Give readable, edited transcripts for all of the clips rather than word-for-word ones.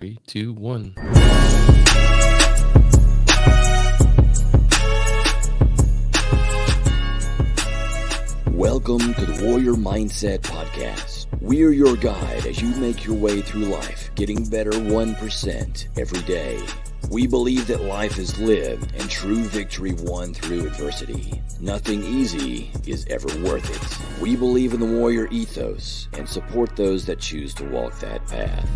3, 2, 1. Welcome to the Warrior Mindset Podcast. We're your guide as you make your way through life, getting better 1% every day. We believe that life is lived and true victory won through adversity. Nothing easy is ever worth it. We believe in the warrior ethos and support those that choose to walk that path.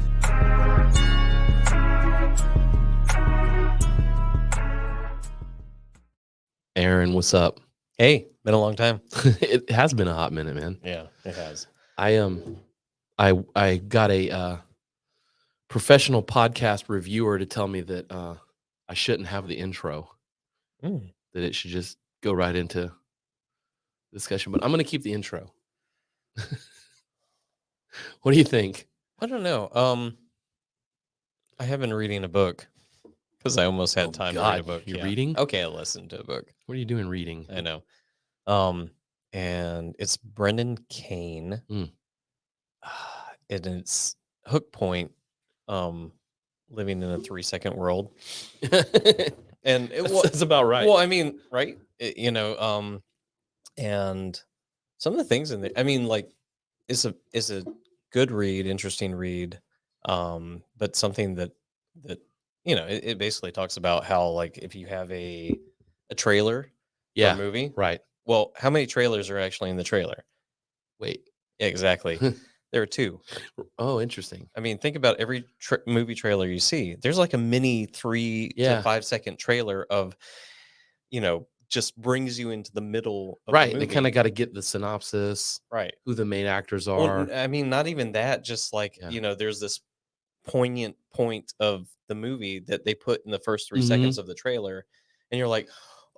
Aaron, what's up? Hey, been a long time. It has been a hot minute, man. Yeah, it has. I got a professional podcast reviewer to tell me that I shouldn't have the intro. That it should just go right into discussion. But I'm going to keep the intro. What do you think? I don't know. I have been reading a book because I almost had time to read a book. You're reading? Okay, I listened to a book. What are you doing reading? I know. And it's Brendan Kane. And it's Hook Point, living in a 3-second world. And That's about right. Well, I mean, right? And some of the things in there, I mean, like, it's a good read, interesting read, but something that it basically talks about how, like, if you have a trailer for a movie, right. Well, how many trailers are actually in the trailer? Wait. Exactly. There are 2. Oh, interesting. I mean, think about every movie trailer you see. There's like a mini 3 to 5 second trailer of, just brings you into the middle of right. the movie. They kind of got to get the synopsis, right? Who the main actors are. Well, I mean, not even that. Just like there's this poignant point of the movie that they put in the first 3 seconds of the trailer, and you're like,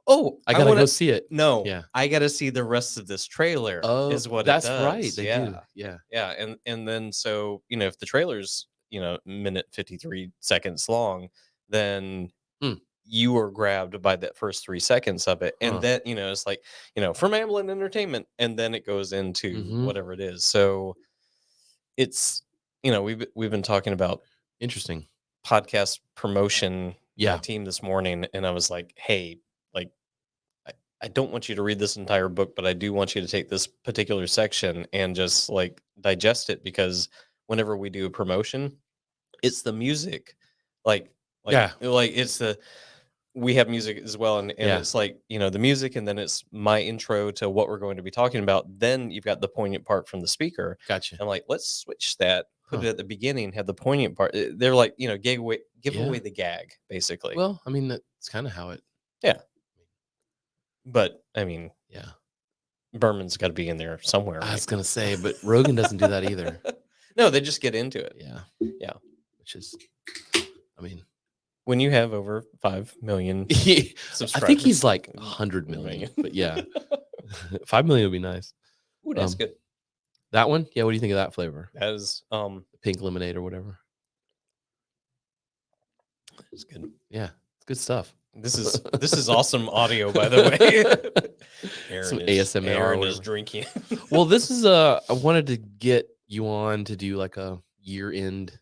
"Oh, I gotta go see it." No, yeah, I gotta see the rest of this trailer. Oh, is what that's it does. right. They yeah. do. Yeah, yeah, and then so if the trailer's minute 53 seconds long, then you are grabbed by that first 3 seconds of it, and then it's like from Amblin Entertainment, and then it goes into whatever it is. So it's we've been talking about interesting podcast promotion. My team this morning, and I was like, hey, like, I don't want you to read this entire book, but I do want you to take this particular section and just like digest it, because whenever we do a promotion, it's the music, like it's we have music as well, and it's like the music, and then it's my intro to what we're going to be talking about. Then you've got the poignant part from the speaker. Gotcha. And like, let's switch that, put it at the beginning, have the poignant part. They're like give away the gag, basically. Well, I mean, that's kind of how it. Yeah. But I mean, yeah, Berman's got to be in there somewhere. I was gonna say, but Rogan doesn't do that either. No, they just get into it. Yeah. Which is, I mean, when you have over 5 million subscribers, I think he's like 100 million. But yeah, 5 million would be nice. Ooh, that's good. That one, yeah. What do you think of that flavor? That is pink lemonade or whatever. It's good. Yeah, it's good stuff. This is awesome audio, by the way. Some ASMR. Aaron is drinking. Well, this is I wanted to get you on to do like a year-end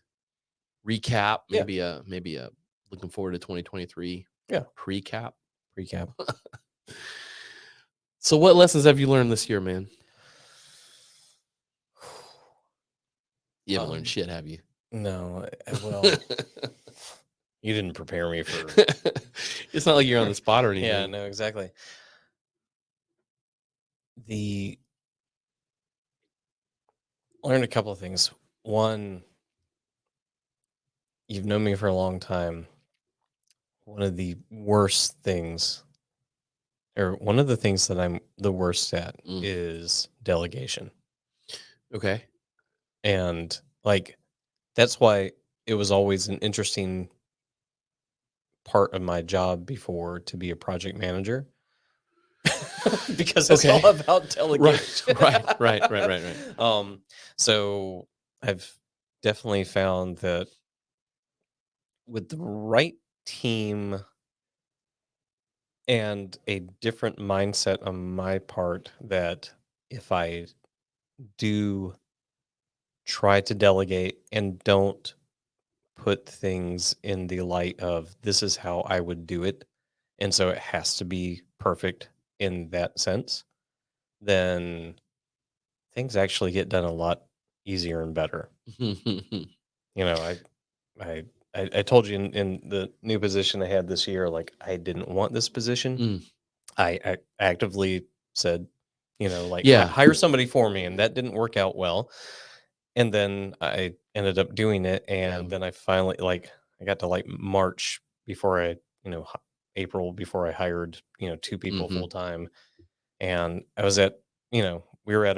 recap, maybe a looking forward to 2023. Yeah, recap. So, what lessons have you learned this year, man? You haven't learned shit, have you? No. Well. You didn't prepare me for. It's not like you're on the spot or anything. Yeah, no, exactly. Learned a couple of things. One, you've known me for a long time. One of the worst things, or one of the things that I'm the worst at, is delegation. Okay. And like, that's why it was always an interesting part of my job before to be a project manager, because it's all about delegation. Right. So I've definitely found that with the right team and a different mindset on my part, that if I do try to delegate and don't put things in the light of this is how I would do it, and so it has to be perfect in that sense, then things actually get done a lot easier and better. You know, I I told you in the new position I had this year, like I didn't want this position. Mm. I actively said, like Yeah. hire somebody for me, and that didn't work out well. And then I ended up doing it, Yeah. and then I finally I got to like March before April before I hired two people Mhm. full time, and I was at we were at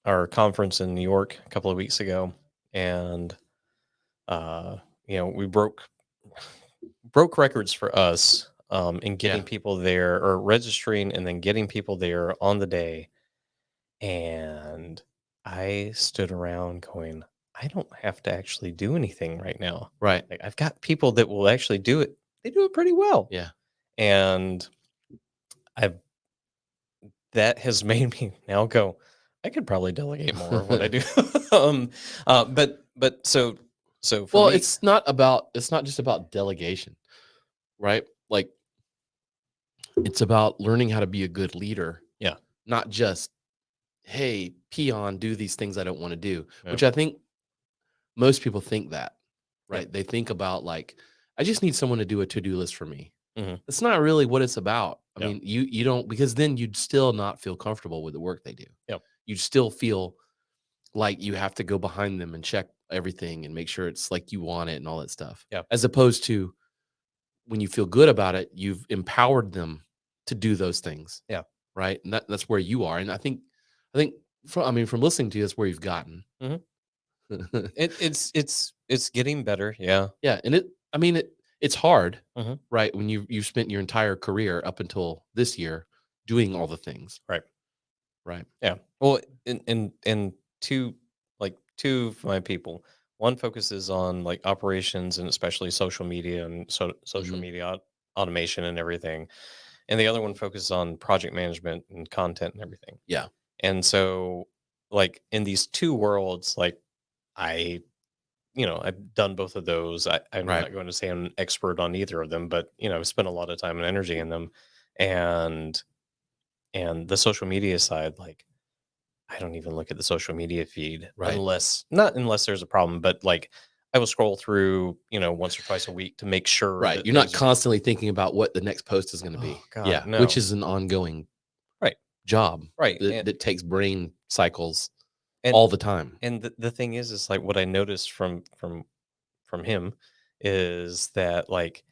our conference in New York a couple of weeks ago, and we broke records for us in getting Yeah. people there or registering and then getting people there on the day. And I stood around going, I don't have to actually do anything right now. Right. Like I've got people that will actually do it. They do it pretty well. Yeah. And I've that has made me now go, I could probably delegate more of what I do. But so for Well, me, it's not just about delegation, right? Like, it's about learning how to be a good leader, yeah, not just, "Hey, peon, do these things I don't wanna do," yeah, which I think most people think that, yeah. right? They think about, like, "I just need someone to do a to-do list for me." Hmm. That's not really what it's about. I Yeah, mean, you don't, because then you'd still not feel comfortable with the work they do. yeah, You'd still feel like you have to go behind them and check everything and make sure it's like you want it and all that stuff. yeah, As opposed to when you feel good about it, you've empowered them to do those things, yeah. right? And that's where you are. And I think from listening to you, that's where you've gotten. Hmm. It's getting better. Yeah. Yeah, and it's hard, Hmm. right? When you've spent your entire career up until this year doing all the things, Right. right? Yeah. Well, and two of my people. One focuses on like operations and especially social media and social Mhm. media automation and everything. And the other one focuses on project management and content and everything. Yeah, And so like in these two worlds, like I I've done both of those. I'm right. not going to say I'm an expert on either of them, but I've spent a lot of time and energy in them. And the social media side, like I don't even look at the social media feed Right. unless there's a problem, but like I will scroll through, once or twice a week to make sure Right. that You're not things are constantly thinking about what the next post is gonna oh be. God, Yeah, which no. is an ongoing Right. job Right. that takes brain cycles And all the time. and the thing is like what I noticed from him is that like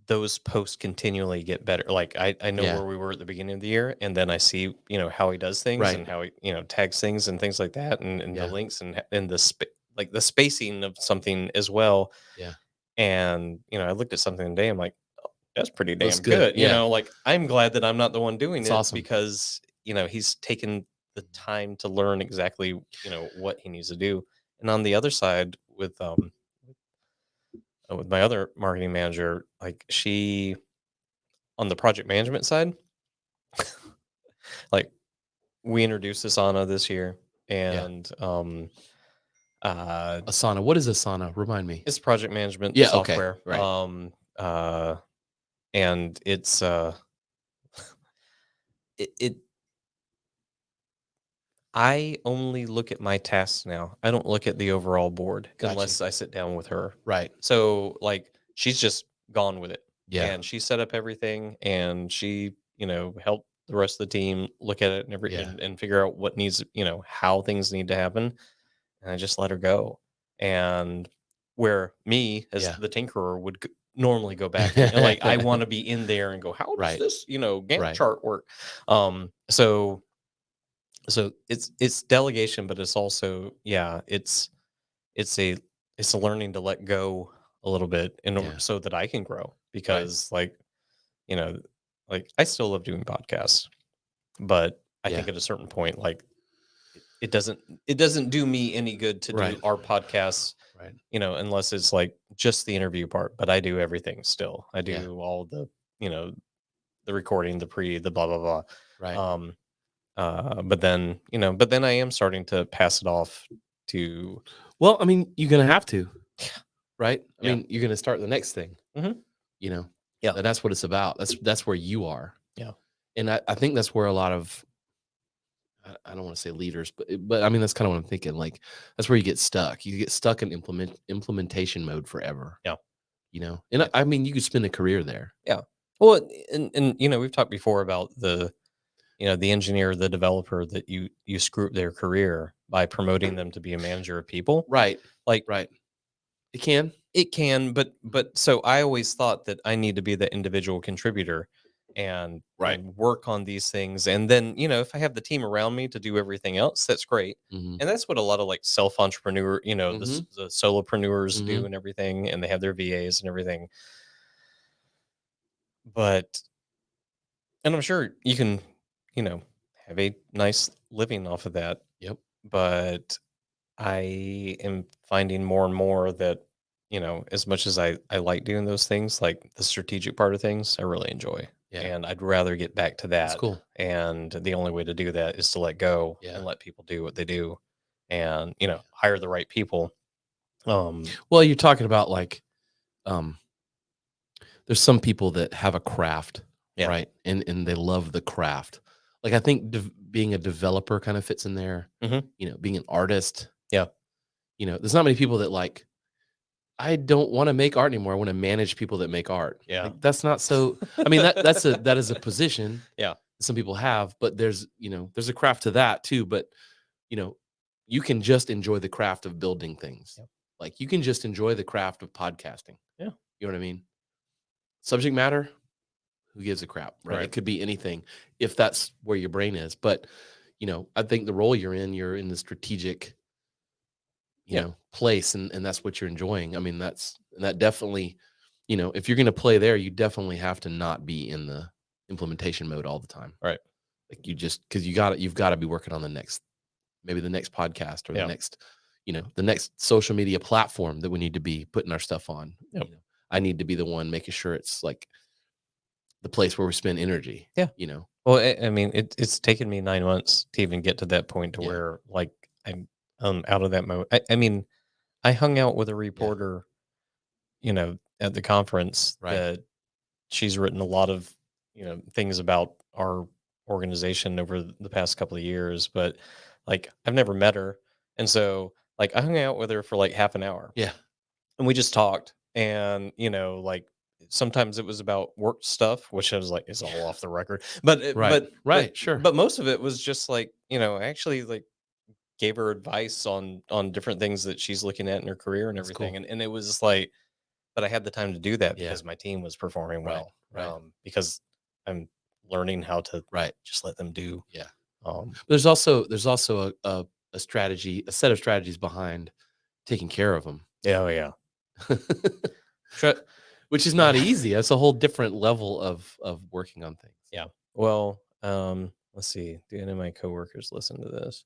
those posts continually get better. Like I know Yeah, where we were at the beginning of the year, and then I see how he does things right. and how he tags things and things like that, and the Yeah, links and like the spacing of something as well. yeah. And I looked at something today. I'm like, oh, that's pretty Looks damn good. good. Yeah, Like I'm glad that I'm not the one doing it's it awesome. because he's taken the time to learn exactly what he needs to do. And on the other side with my other marketing manager, like she on the project management side, like we introduced Asana this year, Yeah. and uh Asana. What is Asana? Remind me. it's project management Yeah, okay. software. Right. And it's it I only look at my tasks now. I don't look at the overall board Gotcha. unless I sit down with her. Right. So like she's just gone with it. Yeah. And she set up everything and she, helped the rest of the team look at it and Yeah. and figure out what needs, how things need to happen. And I just let her go. And where me as Yeah. the tinkerer would normally go back and like I want to be in there and go, how does Right. this, Gantt Right. chart work? So it's delegation, but it's also it's a it's a learning to let go a little bit in order Yeah. so that I can grow Right. because you know like I still love doing podcasts, but I Yeah. think at a certain point like it doesn't do me any good to do Right. our podcasts, Right. unless it's like just the interview part, but I do everything still. I Yeah. do all you know the recording, the blah blah blah. Right. Um but then I am starting to pass it off to Well, I mean, you're gonna have to, right? I Yeah. mean, you're gonna start the next thing. You know, Yeah. and that's what it's about. That's where you are. Yeah. And I think that's where a lot of I don't want to say leaders, but I mean that's kind of what I'm thinking. Like that's where you get stuck. You get stuck in implementation mode forever. Yeah. And Yeah. I mean you could spend a career there. Yeah. Well, and we've talked before about the engineer, the developer that you screw up their career by promoting them to be a manager of people. Right. Like Right. It can. it can, but so I always thought that I need to be the individual contributor and Right. and work on these things. And then, if I have the team around me to do everything else, that's great. Mm-hmm. And that's what a lot of like self-entrepreneur, Mm-hmm. the solopreneurs Mm-hmm. do and everything, and they have their VAs and everything. But and I'm sure you can, have a nice living off of that. Yep. But I am finding more and more that, as much as I like doing those things, like the strategic part of things, I really enjoy. Yeah. And I'd rather get back to That's that. cool. And the only way to do that is to let go Yeah. and let people do what they do and, hire the right people. Well, you're talking about like um there's some people that have a craft, Yeah. right? And they love the craft. Like I think being a developer kind of fits in there. Being an artist. Yeah. There's not many people that like I don't want to make art anymore. I want to manage people that make art. Yeah. Like, that's not so. I mean, that is a position. Yeah. Some people have, but there's a craft to that too. But you can just enjoy the craft of building things. Yep. Like you can just enjoy the craft of podcasting. Yeah. You know what I mean? Subject matter, who gives a crap, right? Right. It could be anything if that's where your brain is. But I think the role you're in the strategic place and that's what you're enjoying. I mean, that definitely, if you're going to play there, you definitely have to not be in the implementation mode all the time. Right. Like because you've got to be working on maybe the next podcast or the next social media platform that we need to be putting our stuff on. Yep. I need to be the one making sure it's like the place where we spend energy. Yeah. Well, I mean, it's taken me 9 months to even get to that point to where like I'm out of that mode. I mean, I hung out with a reporter, at the conference that she's written a lot of, things about our organization over the past couple of years, but like I've never met her. And so like I hung out with her for like half an hour. Yeah. And we just talked and, like sometimes it was about work stuff, which I was like, it's all off the record. But Sure. But most of it was just like, I actually like gave her advice on different things that she's looking at in her career and everything. Cool. And it was just like, but I had the time to do that Yeah. because my team was performing well. Right. Because I'm learning how to just let them do. Yeah. Um, There's also a strategy, a set of strategies behind taking care of them. Yeah. Oh, yeah. Which is not easy. That's a whole different level of working on things. Yeah. Well, let's see. Do any of my coworkers listen to this?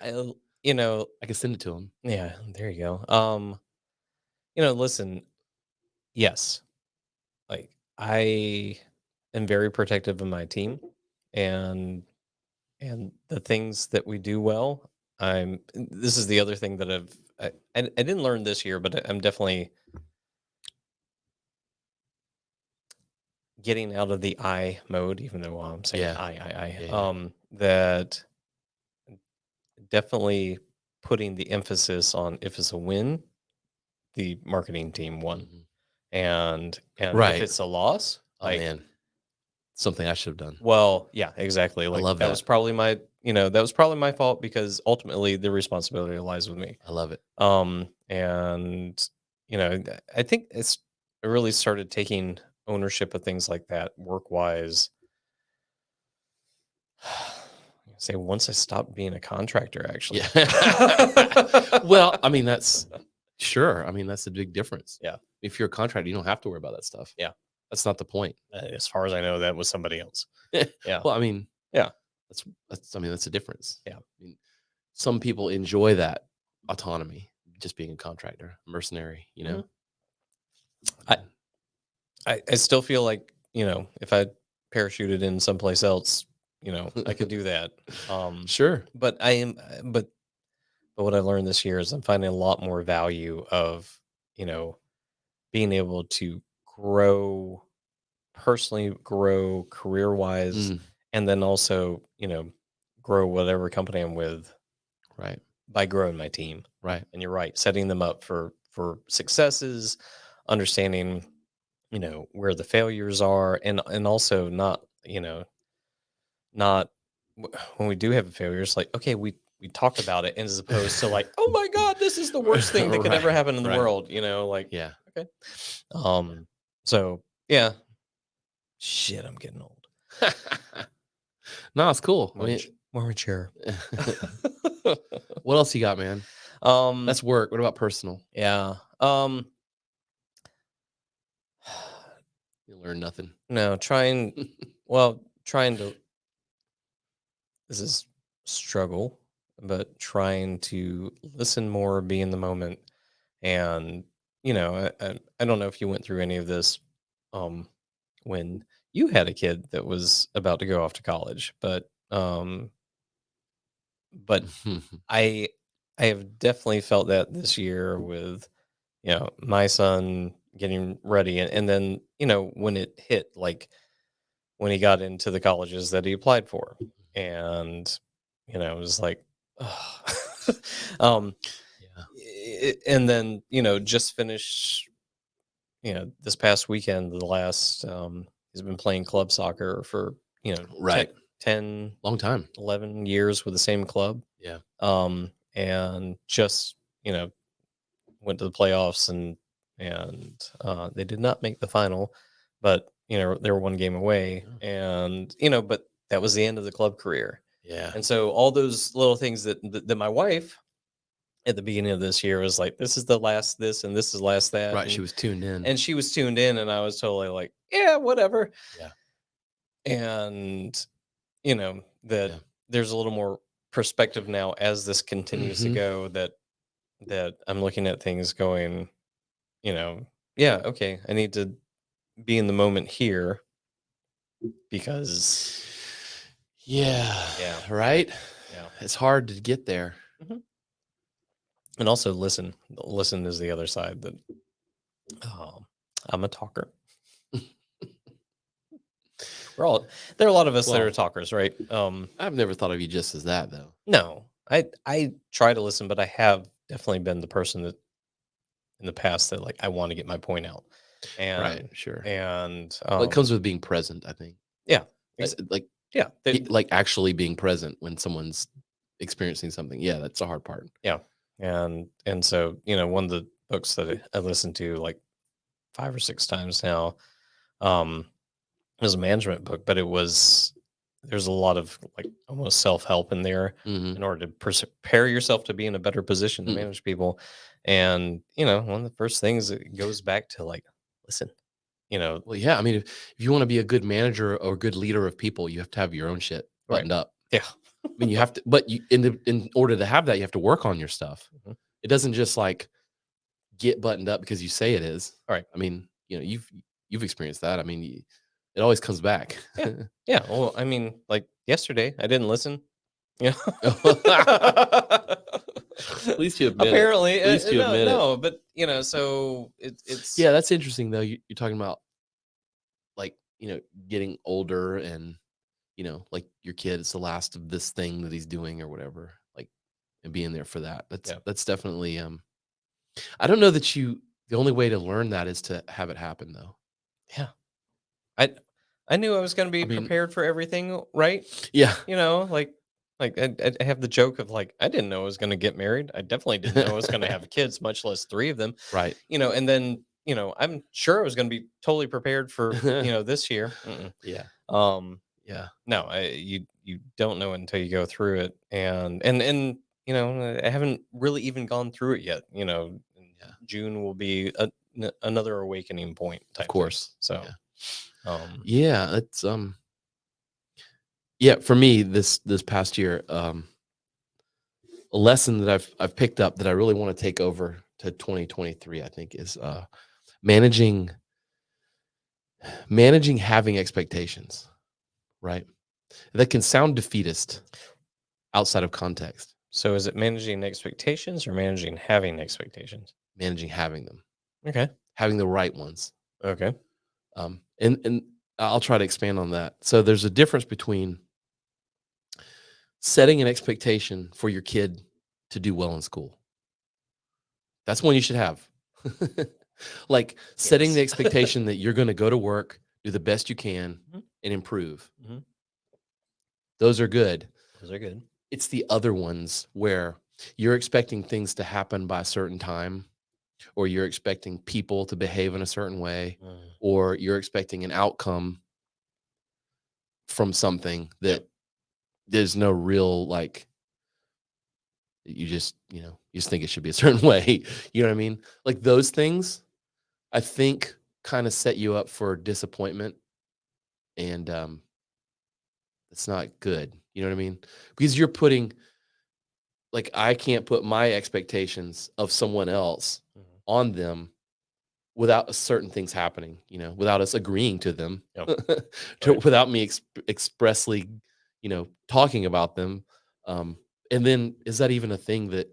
I can send it to them. Yeah, there you go. Listen, yes, like I am very protective of my team and the things that we do well. This is the other thing that I didn't learn this year, but I'm definitely getting out of the I mode, even though I'm saying I. That definitely putting the emphasis on if it's a win, the marketing team won, and if it's a loss, man, something I should have done. Well, yeah, exactly. Like I love that was probably my, that was probably my fault because ultimately the responsibility lies with me. I love it. And I think I really started taking ownership of things like that, work wise. Say once I stopped being a contractor, actually. Yeah. Well, I mean, that's sure. I mean, that's a big difference. Yeah. If you're a contractor, you don't have to worry about that stuff. Yeah. That's not the point. As far as I know, that was somebody else. Yeah. Well, I mean, yeah. That's a difference. Yeah. I mean, some people enjoy that autonomy, just being a contractor, mercenary, I still feel like, if I parachuted in someplace else, I could do that. Sure. But But what I learned this year is I'm finding a lot more value of, being able to grow personally, grow career wise, Mm, and then also, grow whatever company I'm with right, by growing my team. right. And you're right, setting them up for successes, understanding, where the failures are, and also not when we do have failures, like, okay, we talk about it as opposed to like, oh my God, this is the worst thing that could ever Right, happen in the right. world, like, Yeah. okay. Yeah. So yeah. Shit, I'm getting old. No, it's cool. I mean, More mature. what else you got, man? um, That's work. What about personal? yeah. You learn nothing. No, trying to this is struggle, but trying to listen more, be in the moment, and I don't know if you went through any of this, um, when you had a kid that was about to go off to college, but I I have definitely felt that this year with my son getting ready, and then when it hit, like when he got into the colleges that he applied for, and it was like, ugh. um Yeah. and then just finished this past weekend, the last he's been playing club soccer for Right. 10 Long time. 11 years with the same club, Yeah. and just went to the playoffs, and they did not make the final, but they were one game away, Yeah. and but that was the end of the club career. Yeah. And so all those little things that my wife at the beginning of this year was like, this is the last this and this is last that, Right. She was tuned in. and she was tuned in, and I was totally like, yeah, whatever. Yeah. And that Yeah. there's a little more perspective now as this continues to Hmm. go, that I'm looking at things going, yeah, okay, I need to be in the moment here because, Yeah. yeah, Right. yeah. It's hard to get there. Mhm. And also listen. Listen is the other side that, um, I'm a talker. There are a lot of us that are Well, talkers, right? I've never thought of you just as that, though. No, I try to listen, but I have definitely been the person that in the past that, like, I want to get my point out, Right. and Sure. and Well, it comes with being present, I think. yeah, Like, yeah, like actually being present when someone's experiencing something. Yeah, that's the hard part. yeah, and so one of the books that I listened to like 5 or 6 times now, um, was a management book, but there's a lot of like almost self help in there Hmm. in order to prepare yourself to be in a better position to Hmm. manage people. And one of the first things that goes back to like, listen, Well, yeah. I mean, if you want to be a good manager or a good leader of people, you have to have your own shit right, buttoned up. yeah, I mean, you have to, but in order to have that, you have to work on your stuff. mhm, It doesn't just like get buttoned up because you say it is. all right, I mean, you've experienced that. I mean, it always comes back. yeah, yeah. Well, I mean, like yesterday, I didn't listen. Yeah. At least you admit it. Apparently, At least you no, admit it. no, but so it's Yeah, that's interesting though. You're talking about like getting older and like your kid is the last of this thing that he's doing or whatever, like, and being there for that. That's yeah, that's definitely. I don't know that the only way to learn that is to have it happen though. yeah. I I knew I was going to be I mean, prepared for everything, right? yeah. Like I have the joke of like, I didn't know I was going to get married. I definitely didn't know I was going to have kids, much less 3 of them. Right. And then I'm sure I was going to be totally prepared for this year. Mm-mm. Yeah. Um, Yeah. no, you don't know until you go through it, and I haven't really even gone through it yet. Yeah. June will be another awakening point Of type thing. course. So, Yeah. um, Yeah. That's yeah, for me this past year, a lesson that I've picked up that I really want to take over to 2023, I think, is managing having expectations, right? That can sound defeatist outside of context. So is it managing expectations or managing having expectations? Managing having them, Okay. having the right ones. Okay. And I'll try to expand on that. So there's a difference between setting an expectation for your kid to do well in school. That's one you should have. Like setting the Yes. expectation that you're going to go to work, do the best you can, and improve. Those are good. Those are good. It's the other ones where you're expecting things to happen by a certain time, or you're expecting people to behave in a certain way, or you're expecting an outcome from something that there's no real, like, you just think it should be a certain way. You know what I mean? Like those things, I think, kind of set you up for disappointment, and it's not good. You know what I mean? Because you're putting, like, I can't put my expectations of someone else on them without certain things happening, without us agreeing to them, without me expressly, talking about them. And then is that even a thing that,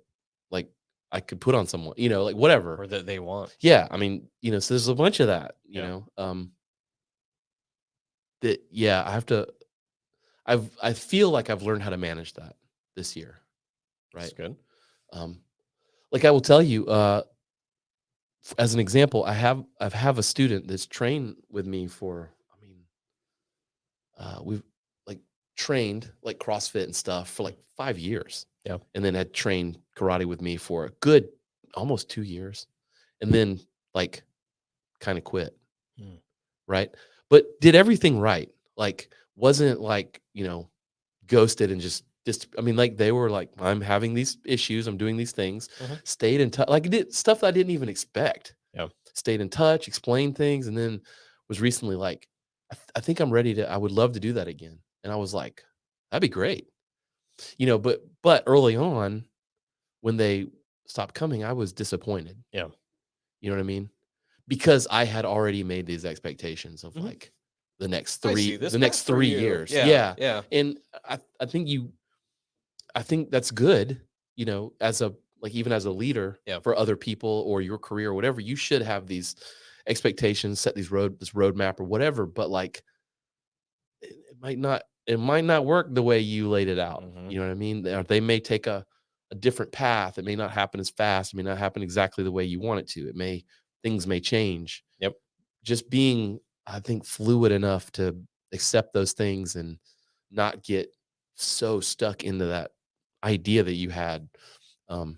like, I could put on someone, like whatever, Or that they want? Yeah. I mean, so there's a bunch of that, that, yeah, I feel like I've learned how to manage that this year. Right. That's good. Like I will tell you, as an example, I have a student that's trained with me for, we've like trained like CrossFit and stuff for like 5 years. Yeah. And then had trained karate with me for a good almost 2 years. And then like kind of quit. Right. But did everything right. Like wasn't like, ghosted and just like they were like, I'm having these issues, I'm doing these things, stayed in touch, like did stuff that I didn't even expect. Yeah. Stayed in touch, explained things, and then was recently like, I think I'm ready I would love to do that again. And I was like, that'd be great. But early on, when they stopped coming, I was disappointed. Yeah. You know what I mean? Because I had already made these expectations of like the next 3 years. Yeah. Yeah. And I think that's good, as a, like, even as a leader for other people or your career or whatever, you should have these expectations, set this roadmap or whatever, but like it might not work the way you laid it out. You know what I mean? They may take a different path. It may not happen as fast. It may not happen exactly the way you want it to. Things may change. Yep. Just being, I think, fluid enough to accept those things and not get so stuck into that idea that you had. And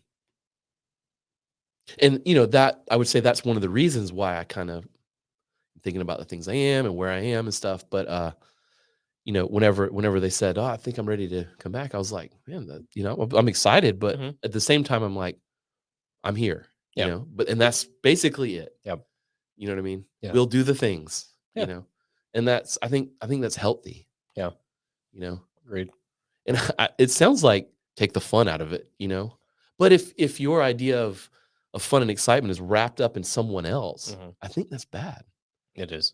that, I would say, that's one of the reasons why I kind of thinking about the things I am and where I am and stuff. But whenever they said, "Oh, I think I'm ready to come back," I was like, man, I'm excited, but at the same time, I'm like, I'm here. And that's basically it. Yep. You know what I mean? Yeah. We'll do the things. Yeah. And that's, I think that's healthy. Yeah. Agreed. And it sounds like take the fun out of it. But if your idea of fun and excitement is wrapped up in someone else, I think that's bad. It is.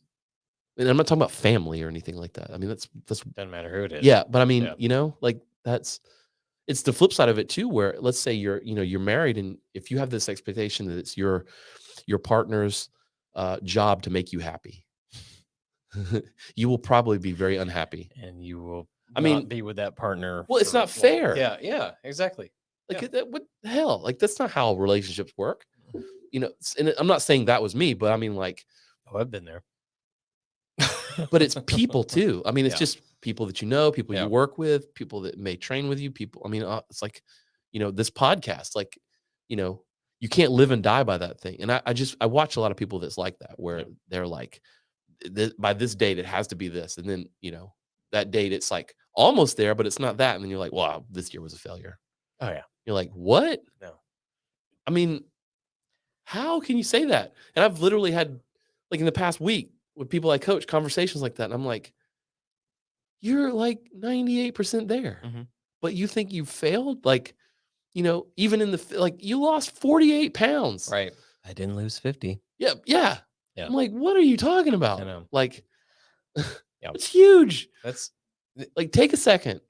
And I'm not talking about family or anything like that. I mean, that's doesn't matter who it is. Yeah, but I mean, like it's the flip side of it too, where let's say you're married, and if you have this expectation that it's your partner's job to make you happy, you will probably be very unhappy, and you will not be with that partner. Well, it's not fair. Yeah, exactly. Like what the hell? Like that's not how relationships work. And I'm not saying that was me, but I mean, like, I've been there. But it's people too. I mean, it's just people that people you work with, people that may train with you, people. I mean, it's like, this podcast, like, you can't live and die by that thing. And I watch a lot of people that's like that, where they're like, by this date, it has to be this. And then, that date, it's like almost there, but it's not that. And then you're like, wow, this year was a failure. Oh yeah. You're like, what? No. I mean, how can you say that? And I've literally had, like, in the past week, with people I coach, conversations like that. And I'm like, you're like 98% there, but you think you failed? Like, even in like, you lost 48 pounds. Right. I didn't lose 50. Yeah. Yeah. I'm like, what are you talking about? I know. Like, it's huge. Like, take a second.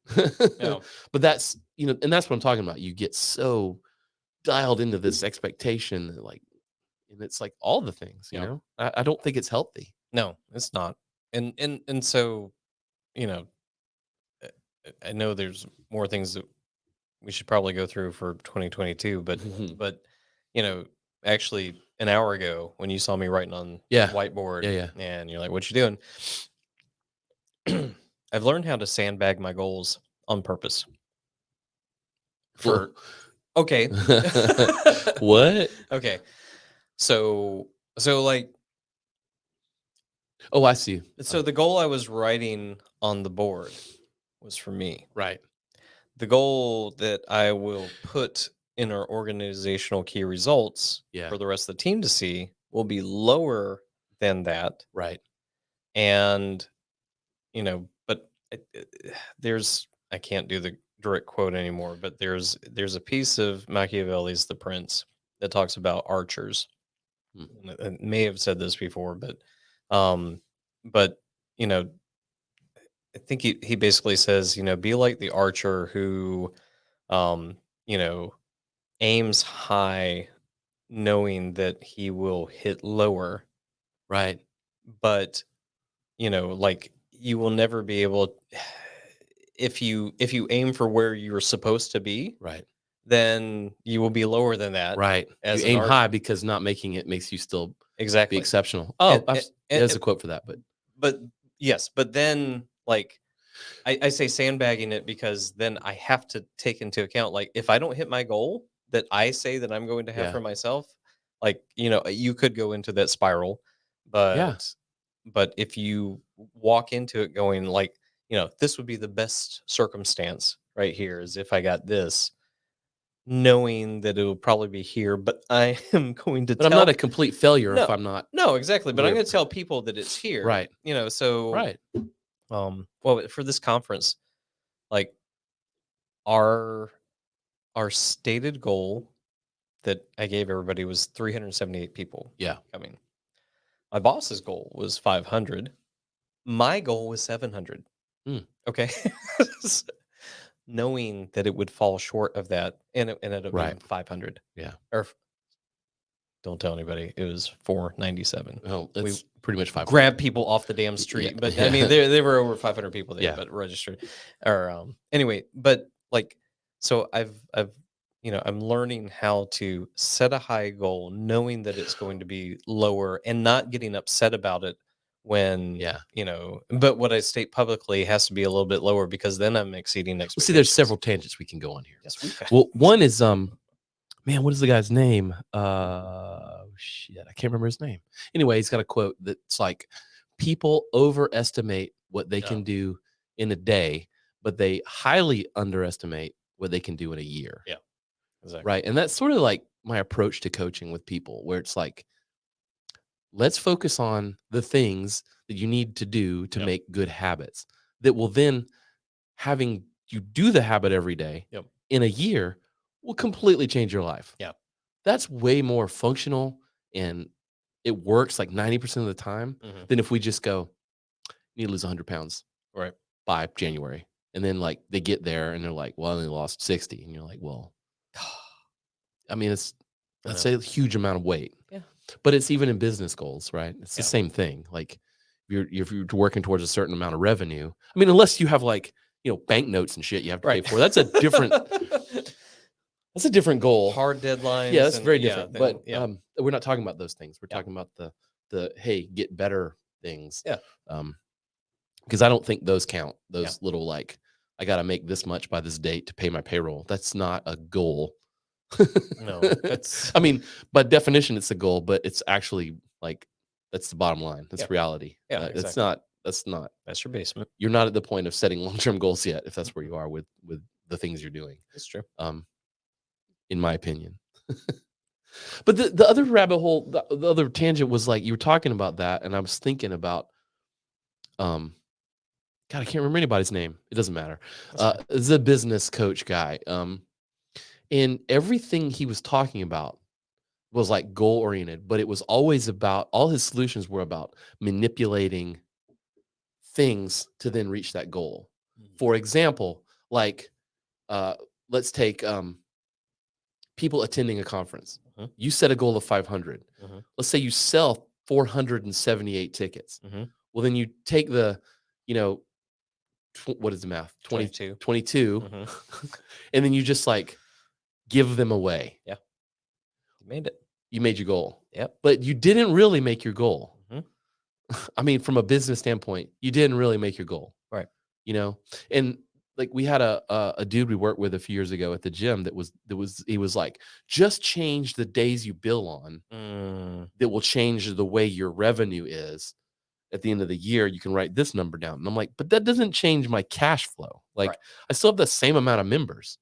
Yeah. But that's, and that's what I'm talking about. You get so dialed into this expectation, like, and it's like all the things, Yeah. I don't think it's healthy. No, it's not. And so, you know, uh, I know there's more things that we should probably go through for 2022, but you know, actually an hour ago when you saw me writing on Yeah. the whiteboard, Yeah. and you're like, "What you doing?" I've learned how to sandbag my goals on purpose. For okay, What? okay, so like, Oh, I see. so the goal I was writing on the board was for me. Right. The goal that I will put in our organizational key results Yeah. for the rest of the team to see will be lower than that. Right. And, but there's, I can't do the direct quote anymore, but there's a piece of Machiavelli's The Prince that talks about archers. Hmm. And I may have said this before, um, but, you know, I think he basically says, be like the archer who, um, you know, aims high knowing that he will hit lower, Right. but like you will never be able if you aim for where you're supposed to be, Right. then you will be lower than that Right. as You an aim art. high because not making it makes you still be Exactly. exceptional. And, Oh, and, there's a and- quote for that, but but yes, but then like I say sandbagging it because then I have to take into account, like, if I don't hit my goal that I say that I'm going to have yeah. for myself, like, you could go into that spiral, Yeah. but if you walk into it going like, this would be the best circumstance right here is if I got this, knowing that it'll probably be here, but I am going to But I'm not tell a complete failure if no, I'm not no, exactly. But I'm where going to tell people that it's here, right. so, Right. well, for this conference, like, our stated goal that I gave everybody was 378 people Yeah. coming. My boss's goal was 500. My goal was 700. Mm. Okay. Knowing that it would fall short of that, and it ended up being Right. 500. Yeah. Or don't tell anybody. It was 497. Well, We it's pretty much 500. grabbed people off the damn street, Yeah. but I mean, there were over 500 people there, Yeah. but registered. Or anyway, but like, so I've I'm learning how to set a high goal, knowing that it's going to be lower, and not getting upset about it when Yeah. But what I state publicly has to be a little bit lower because then I'm exceeding Well, expectations. see, there's several tangents we can go on here. Yes, we can. Well, one is man, what is the guy's name? Shit, I can't remember his name. Anyway, he's got a quote that's like, people overestimate what they can do in a day, but they highly underestimate what they can do in a year. Yeah, exactly. Right. And that's sort of like my approach to coaching with people, where it's like, let's focus on the things that you need to do to make good habits that will then, having you do the habit every day in a year, will completely change your life. Yeah. That's way more functional, and it works like 90% of the time than if we just go, you need to lose 100 pounds Right. by January. And then like they get there and they're like, well, I only lost 60. And you're like, well, I mean, that's a huge amount of weight. Yeah. But it's even in business goals, right? It's the same thing. Like if you're working towards a certain amount of revenue, I mean, unless you have like, banknotes and shit you have to pay for. That's a different that's a different goal. Hard deadlines. Yeah, that's very different. But we're not talking about those things. We're talking about the hey, get better things. Yeah. Because I don't think those count. Those little like, I got to make this much by this date to pay my payroll. That's not a goal. No, that's. I mean, by definition, it's a goal, but it's actually like, that's the bottom line. That's reality. Yeah, exactly. That's your basement. You're not at the point of setting long-term goals yet, if that's where you are with the things you're doing. That's true. In my opinion. But the other rabbit hole, the other tangent was like, you were talking about that, and I was thinking about, God, I can't remember anybody's name. It doesn't matter. It's a business coach guy. And everything he was talking about was like goal oriented, but it was always about, all his solutions were about manipulating things to then reach that goal. For example, like let's take people attending a conference. You set a goal of 500. Let's say you sell 478 tickets. Well, then you take the, what is the math? 22. And then you just like give them away. Yeah. You made it. You made your goal. Yep. But you didn't really make your goal. I mean, from a business standpoint, you didn't really make your goal. Right. And like we had a dude we worked with a few years ago at the gym he was like, just change the days you bill on. That will change the way your revenue is. At the end of the year, you can write this number down. And I'm like, but that doesn't change my cash flow. Like, right. I still have the same amount of members.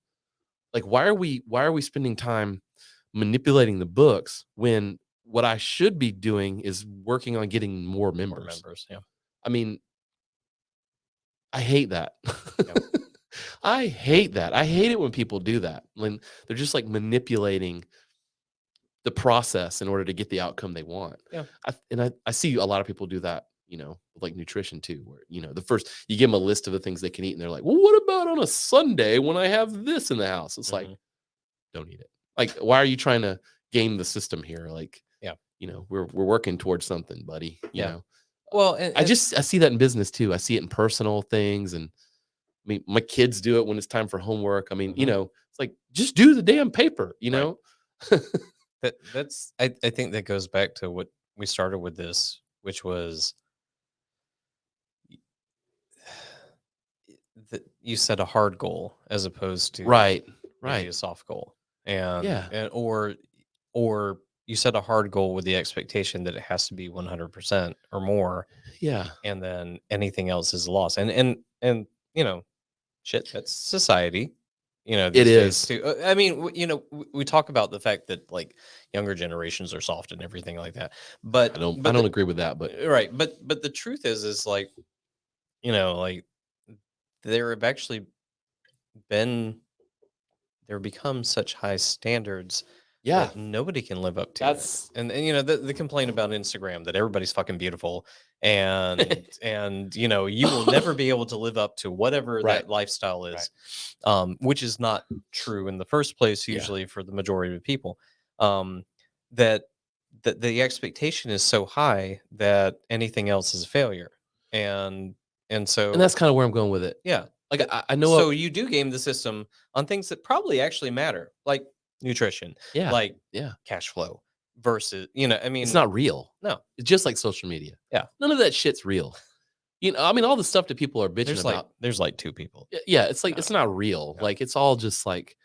Like, why are we spending time manipulating the books when what I should be doing is working on getting more members? Yeah. I mean, I hate that. Yep. I hate that. I hate it when people do that, when they're just like manipulating the process in order to get the outcome they want. Yeah. I see a lot of people do that, like nutrition too, where, the first you give them a list of the things they can eat and they're like, well, what about on a Sunday when I have this in the house? It's like, don't eat it. Like, why are you trying to game the system here? Like, yeah, we're working towards something, buddy. You know? Well, I see that in business too. I see it in personal things. And I mean, my kids do it when it's time for homework. I mean, it's like, just do the damn paper, know? That's I think that goes back to what we started with this, which was that you set a hard goal as opposed to right a soft goal, and or you set a hard goal with the expectation that it has to be 100% or more, and then anything else is a loss, and shit, that's society, these days too. I mean, we talk about the fact that like younger generations are soft and everything like that, but I don't agree with that, but right, but the truth is like, like there have become such high standards that nobody can live up to. That's and the complaint about Instagram that everybody's fucking beautiful and you will never be able to live up to whatever that lifestyle is, which is not true in the first place usually for the majority of people, that the expectation is so high that anything else is a failure, and that's kind of where I'm going with it. Yeah. Like I know. So you do game the system on things that probably actually matter, like nutrition, like cash flow versus, I mean, it's not real. No, it's just like social media. Yeah. None of that shit's real. I mean, all the stuff that people are bitching about. There's like 2 people. Yeah. It's like, it's not real. No. Like, it's all just like,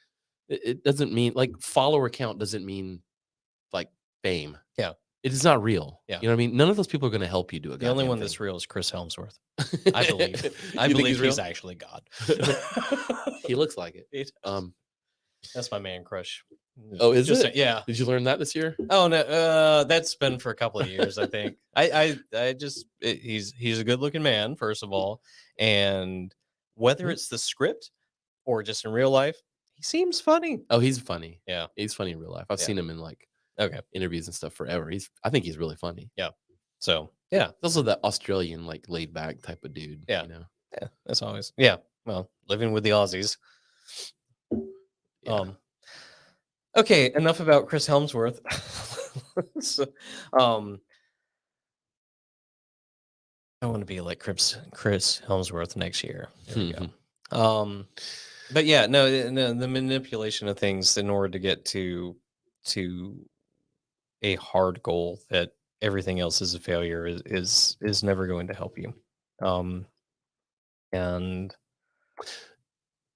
it doesn't mean like follower count doesn't mean like fame. Yeah. It is not real. Yeah. You know what I mean? None of those people are going to help you do it. The only one that's real is Chris Helmsworth. I believe. I believe he's actually God. He looks like it. That's my man crush. Oh, is it? Yeah. Did you learn that this year? Oh no, that's been for a couple of years, I think. He's a good-looking man, first of all, and whether it's the script or just in real life, he seems funny. Oh, he's funny. Yeah, he's funny in real life. I've seen him in like interviews and stuff forever. I think he's really funny. Yeah. So yeah, he's also that Australian like laid back type of dude. Yeah. Yeah. That's always well, living with the Aussies. Yeah. Okay, enough about Chris Helmsworth. So, I want to be like Chris Helmsworth next year. There we go. But yeah, no, the manipulation of things in order to get to a hard goal that everything else is a failure is never going to help you. And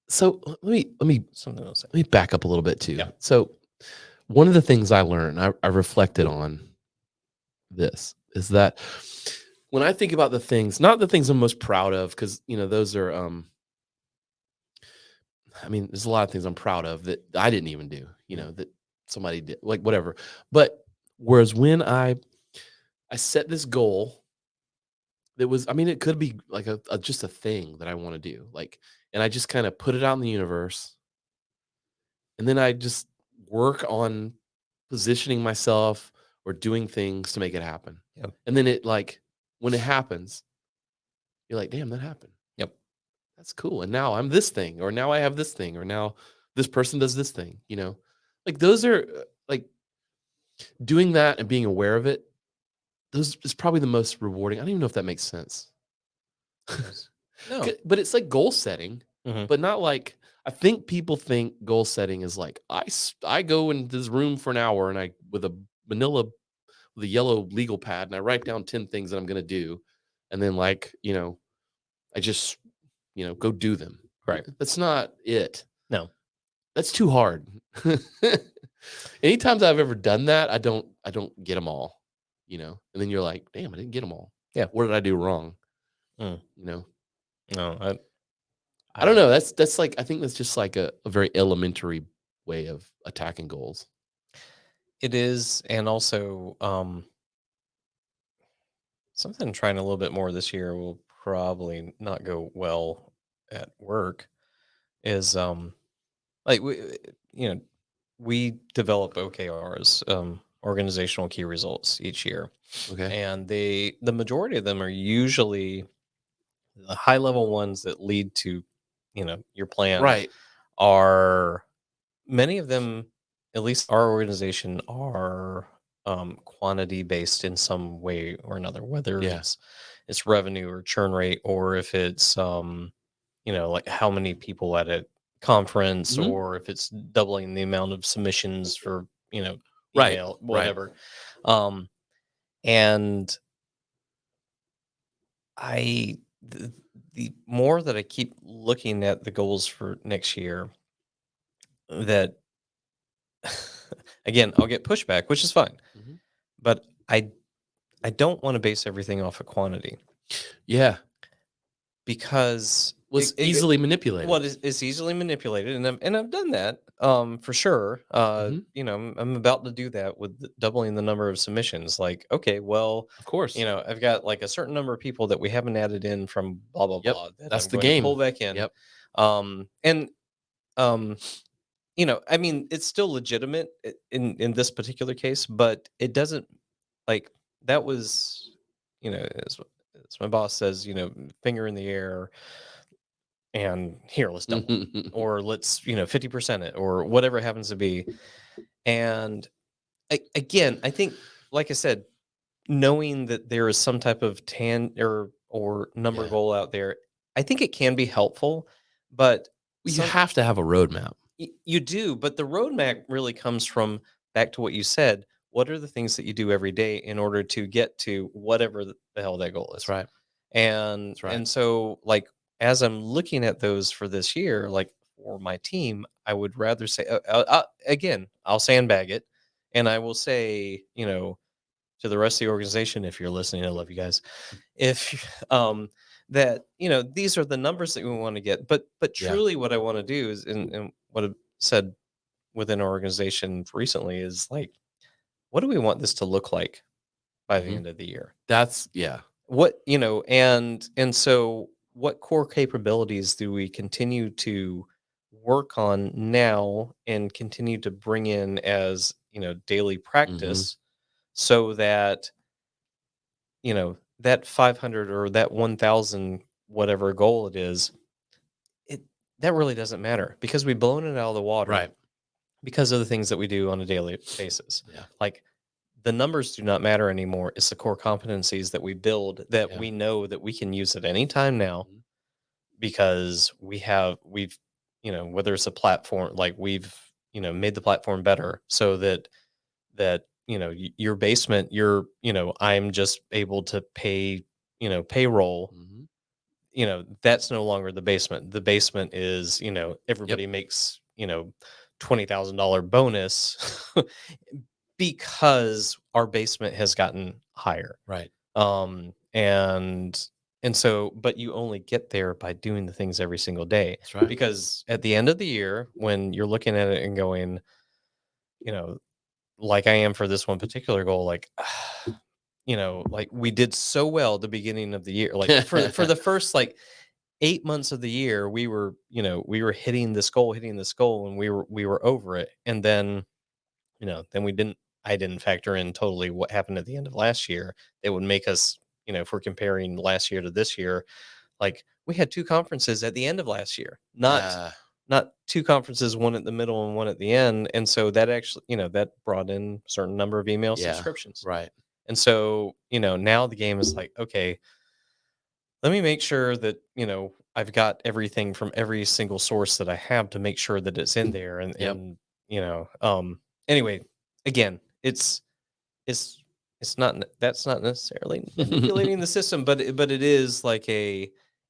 so let me back up a little bit too. Yeah. So one of the things I learned, I reflected on this, is that when I think about the things, not the things I'm most proud of, because those are I mean, there's a lot of things I'm proud of that I didn't even do, that somebody did, like whatever. But whereas when I set this goal that was, I mean, it could be like just a thing that I want to do, like, and I just kind of put it out in the universe, and then I just work on positioning myself or doing things to make it happen. Yep. And then it, like, when it happens, you're like, damn, that happened. Yep. that's cool. And now I'm this thing, or now I have this thing, or now this person does this thing, like those are like doing that and being aware of it. Those is probably the most rewarding. I don't even know if that makes sense. Yes. No. But it's like goal setting, Mhm. but not like I think people think goal setting is like I go into this room for an hour and I with a yellow legal pad and I write down 10 things that I'm going to do, and then I just go do them. Right. That's not it. No. That's too hard. Anytime I've ever done that, I don't get them all, and then you're like, damn, I didn't get them all. Yeah. What did I do wrong? Mm. You know, No, I don't know. That's like I think that's just like a very elementary way of attacking goals. It is, and also something I'm trying a little bit more this year will probably not go well at work is like we develop OKRs, organizational key results each year, Okay. and the majority of them are usually the high level ones that lead to your plan Right. are many of them, at least our organization, are quantity based in some way or another, whether Yeah. it's revenue or churn rate, or if it's like how many people at a conference, Mhm. or if it's doubling the amount of submissions for Right. email, Right. whatever. um and I the more that I keep looking at the goals for next year, that again, I'll get pushback, which is fine. Mhm. But I don't want to base everything off of quantity, Yeah. because Was easily manipulated. what is easily manipulated, and I've done that for sure. Mhm. I'm about to do that with doubling the number of submissions. Like, okay, well, Of course. I've got like a certain number of people that we haven't added in from blah blah Yep. blah that That's I'm the going to game. pull back in. Yep. And um I mean, it's still legitimate in this particular case, but it doesn't, like, that was, as my boss says, finger in the air, and here, let's double it, or let's 50% it, or whatever it happens to be. And again, I think, like I said, knowing that there is some type of or number Yeah. goal out there, I think it can be helpful, but Well, you some have to have a roadmap. You do, but the roadmap really comes from, back to what you said. What are the things that you do every day in order to get to whatever the hell that goal That's is? right. And That's right. and so, like, as I'm looking at those for this year, like for my team, I would rather say, again, I'll sandbag it, and I will say, to the rest of the organization, if you're listening, I love you guys. If that these are the numbers that we want to get, but Yeah. truly what I want to do is, and what I've said within our organization recently, is like, what do we want this to look like by the Mhm. end of the year? That's yeah. What and so what core capabilities do we continue to work on now and continue to bring in as daily Mhm. practice, so that that 500 or that 1000, whatever goal it is, it that really doesn't matter, because we've blown it out of the water Right. because of the things that we do on a daily basis. Yeah. Like, the numbers do not matter anymore. It's the core competencies that we build, that Yeah. we know that we can use at any time now, Mhm. because we've whether it's a platform, like we've made the platform better, so that your basement, I'm just able to pay payroll. Mhm. That's no longer the basement. The basement is, Yep. everybody makes $20,000 bonus because our basement has gotten higher. Right. And so, but you only get there by doing the things every single day, That's right. because at the end of the year, when you're looking at it and going, you know like I am for this one particular goal, like, like, we did so well at the beginning of the year, like for the first, like, 8 months of the year, we were hitting this goal, and we were over it. And then, then I didn't factor in totally what happened at the end of last year. That would make us, if we're comparing last year to this year, like, we had 2 conferences at the end of last year, not 2 conferences, one at the middle and one at the end. And so that actually, that brought in a certain number of email subscriptions. Right. And so, now the game is like, okay, let me make sure that, I've got everything from every single source that I have to make sure that it's in there. And anyway, again, it's not that's not necessarily manipulating the system, but it is like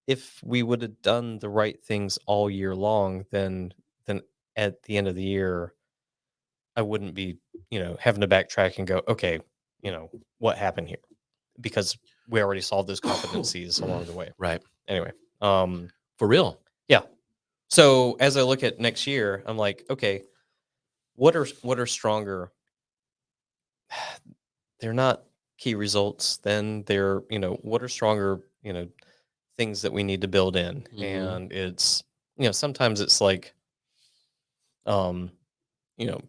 if we would have done the right things all year long, then at the end of the year, I wouldn't be, having to backtrack and go, okay, what happened here? Because we already solved those competencies along the way. Right. Anyway, for real. Yeah. So as I look at next year, I'm like, okay, what are stronger? They're not key results. Then they're, what are stronger, things that we need to build in. Mhm. And it's, sometimes it's like,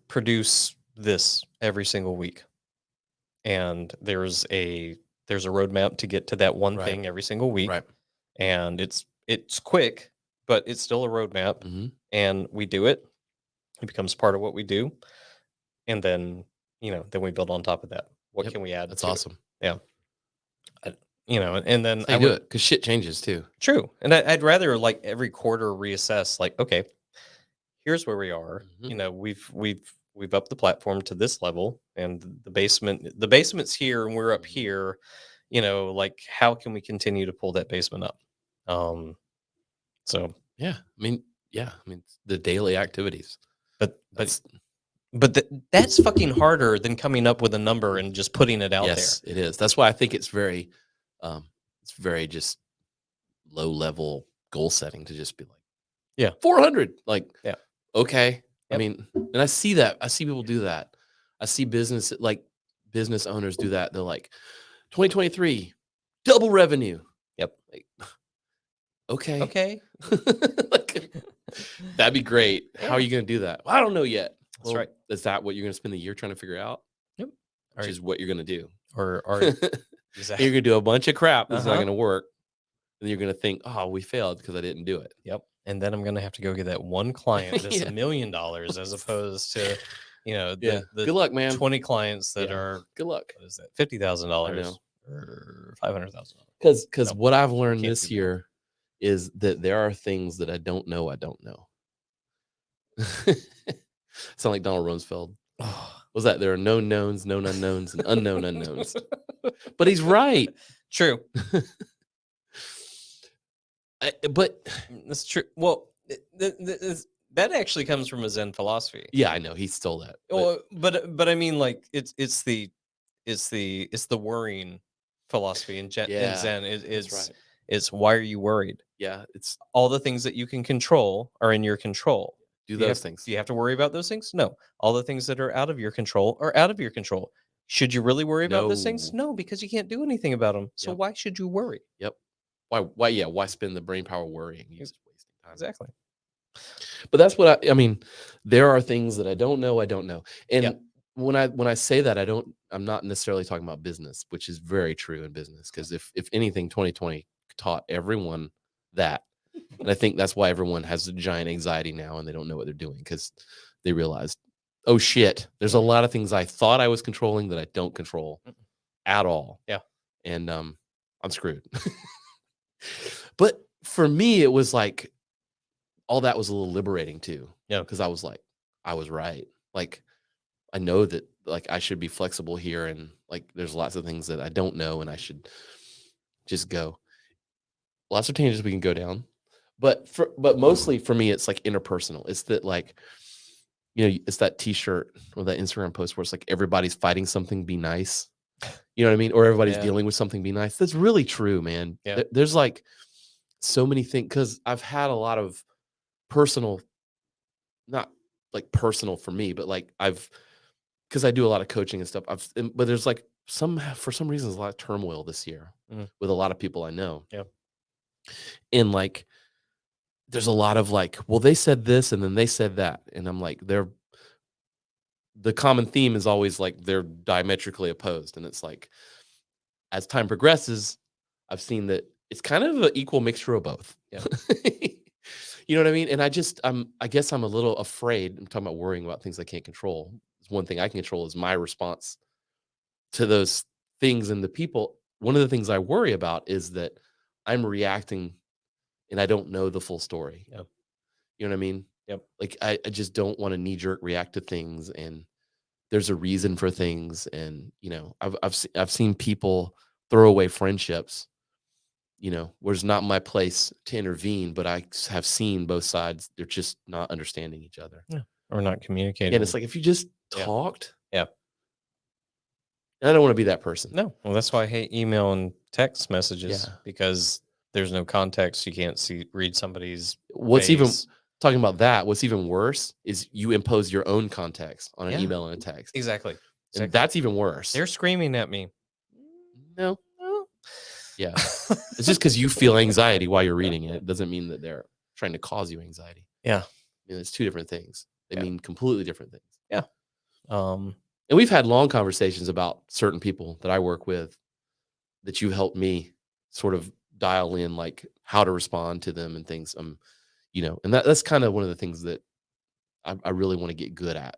produce this every single week. And there's a roadmap to get to that one Right. thing every single week. Right. And it's quick, but it's still a roadmap. Mhm. And we do it. It becomes part of what we do. And then, then we build on top of that. What Yep. can we add? That's to it? awesome. Yeah. And then I do it because shit changes too. True. And I'd rather like every quarter reassess, like, okay, here's where we are. Mhm. We've upped the platform to this level, and the basement's here and we're up here. Like, how can we continue to pull that basement up? So Yeah. I mean, the daily activities. but That's that's fucking harder than coming up with a number and just putting it out yes, it is. That's why I think it's very just low level goal setting to just be like, Yeah. 400. Like, Yeah. Okay. I Yep. mean, and I see that. I see people do that. I see business owners do that. They're like, 2023, double revenue. Yep. Like, okay. Okay. Like, that'd be great. How are you going to do that? Well, I don't know yet. That's right. Is that what you're going to spend the year trying to figure out? Yep. Which is what you're going to do. Or Exactly. You're going to do a bunch of crap that's not Uh-huh. going to work. And you're going to think, oh, we failed because I didn't do it. Yep. And then I'm going to have to go get that one client that's Yeah. $1 million as opposed to, the Good luck, man. 20 clients that Yeah. are, Good luck. what is that? $50,000 know. or $500,000. Because No, what I've learned can't this do that. year is that there are things that I don't know. Sound like Donald Rumsfeld. Was that there are known knowns, known unknowns, and unknown unknowns? But he's right. True. But That's true. Well, that actually comes from a Zen philosophy. yeah, I know he stole that. But I mean, like, it's the worrying philosophy in Zen. That's right. It's why are you worried? Yeah, it's All the things that you can control are in your control. do those things. Do you have to worry about those things? No. All the things that are out of your control are out of your control. Should you really worry about those things? No, because you can't do anything about them. So Yep. why should you worry? Yep. Why? Yeah. Why spend the brain power worrying? You're just wasting time. Exactly. But that's what I mean. There are things that I don't know. And when I say that, I'm not necessarily talking about business, which is very true in business. Because if anything, 2020 taught everyone that. And I think that's why everyone has a giant anxiety now and they don't know what they're doing because they realized, oh shit, there's a lot of things I thought I was controlling that I don't control at all. Yeah. And I'm screwed. But for me, it was like all that was a little liberating too. Yeah. Because I was like, I was right. Like, I know that like I should be flexible here and like there's lots of things that I don't know and I should just go. Lots of tangents we can go down. But mostly for me, it's like interpersonal. It's that like, it's that T-shirt or that Instagram post where it's like everybody's fighting something, be nice. You know what I mean? Or everybody's dealing with something, be nice. That's really true, man. Yeah. There's like so many things because I've had a lot of personal, not like personal for me, but like because I do a lot of coaching and stuff. But there's like for some reason, there's a lot of turmoil this year with a lot of people I know. Yeah. And like, there's a lot of like, well, they said this and then they said that. And I'm like, the common theme is always like they're diametrically opposed. And it's like, as time progresses, I've seen that it's kind of an equal mixture of both. Yeah. You know what I mean? And I guess I'm a little afraid. I'm talking about worrying about things I can't control. One thing I can control is my response to those things and the people. One of the things I worry about is that I'm reacting and I don't know the full story. Yep. You know what I mean? Yep. Like I just don't want to knee jerk react to things, and there's a reason for things. And I've seen people throw away friendships, where it's not my place to intervene, but I have seen both sides. They're just not understanding each other. Yeah. Or not communicating. And it's like, if you just talked. Yeah. I don't want to be that person. No. Well, that's why I hate email and text messages, because there's no context. You can't read somebody's What's face. even talking about that, what's even worse is you impose your own context on an email and a text. Exactly. And that's even worse. They're screaming at me. No. Yeah. It's just because you feel anxiety while you're reading it. It doesn't mean that they're trying to cause you anxiety. Yeah. It's two different things. They mean completely different things. Yeah. And we've had long conversations about certain people that I work with that you've helped me sort of dial in, like how to respond to them and things. And that's kind of one of the things that I really want to get good at.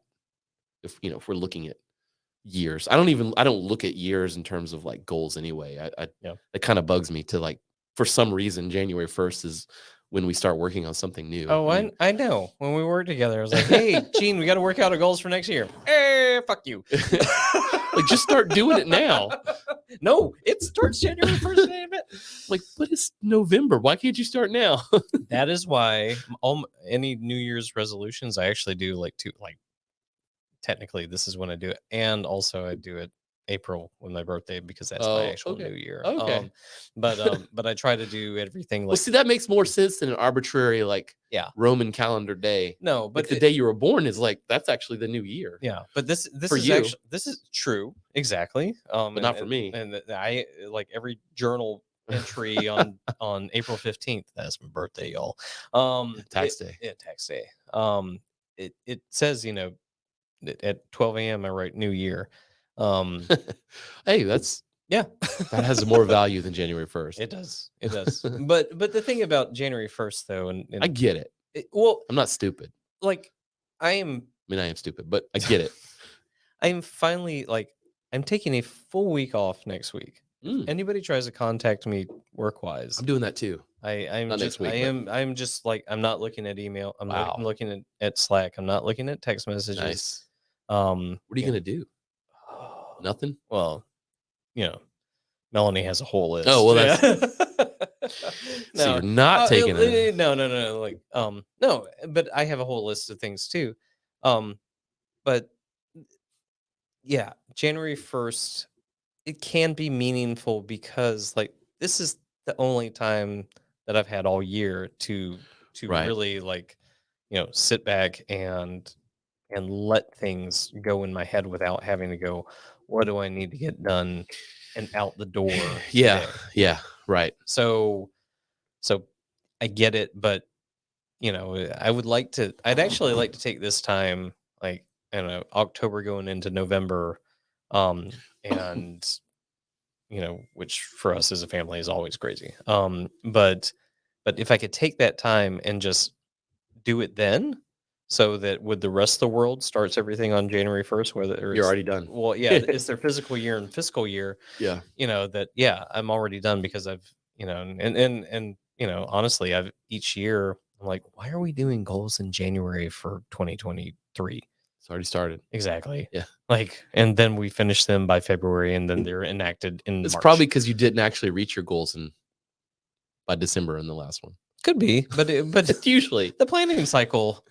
If we're looking at years, I don't look at years in terms of like goals anyway. It kind of bugs me to, like, for some reason, January 1st is when we start working on something new. Oh, I know. When we worked together, I was like, hey, Gene, we got to work out our goals for next year. Hey, fuck you. Like, just start doing it now. No, it starts January 1st, damn it. Like, but it's November. Why can't you start now? That is why any New Year's resolutions I actually do technically this is when I do it. And also I do it April when my birthday, because that's my actual new year. Okay. But I try to do everything like. Well, see, that makes more sense than an arbitrary Roman calendar day. No, but the day you were born is like, that's actually the new year. Yeah, but this for is you. actually, this is true, exactly. But not for me. And I like every journal entry on April 15th. That's my birthday, y'all. Tax day. Yeah, tax day. It says, at 12 a.m. I write New Year. Hey, that has more value than January 1st. It does. But the thing about January 1st, though, and I get it. Well, I'm not stupid. Like, I am stupid, but I get it. I am finally, like, I'm taking a full week off next week. If anybody tries to contact me work-wise, I'm doing that too. I'm not just, next week, I'm just like, I'm not looking at email. I'm Wow. looking at Slack. I'm not looking at text messages. Nice. What are you gonna do? Nothing. Well, Melanie has a whole list. Oh, well, that's no, so you're not taking it. No. Like, no, but I have a whole list of things too. But yeah, January 1st, it can be meaningful because, like, this is the only time that I've had all year to really, like, sit back and let things go in my head without having to go, what do I need to get done and out the door? Yeah. today? Yeah. Right. So I get it, but I'd actually like to take this time, like, I don't know, October going into November, and which for us as a family is always crazy. But if I could take that time and just do it then, so that with the rest of the world starts everything on January 1st, whether you're already done. Well, yeah, it's their physical year and fiscal year. Yeah. I'm already done, because I've, and honestly, each year I'm like, why are we doing goals in January for 2023? It's already started. Exactly. Yeah. Like, and then we finish them by February, and then they're enacted in It's March. probably because you didn't actually reach your goals by December in the last one. Could be, but it's usually the planning cycle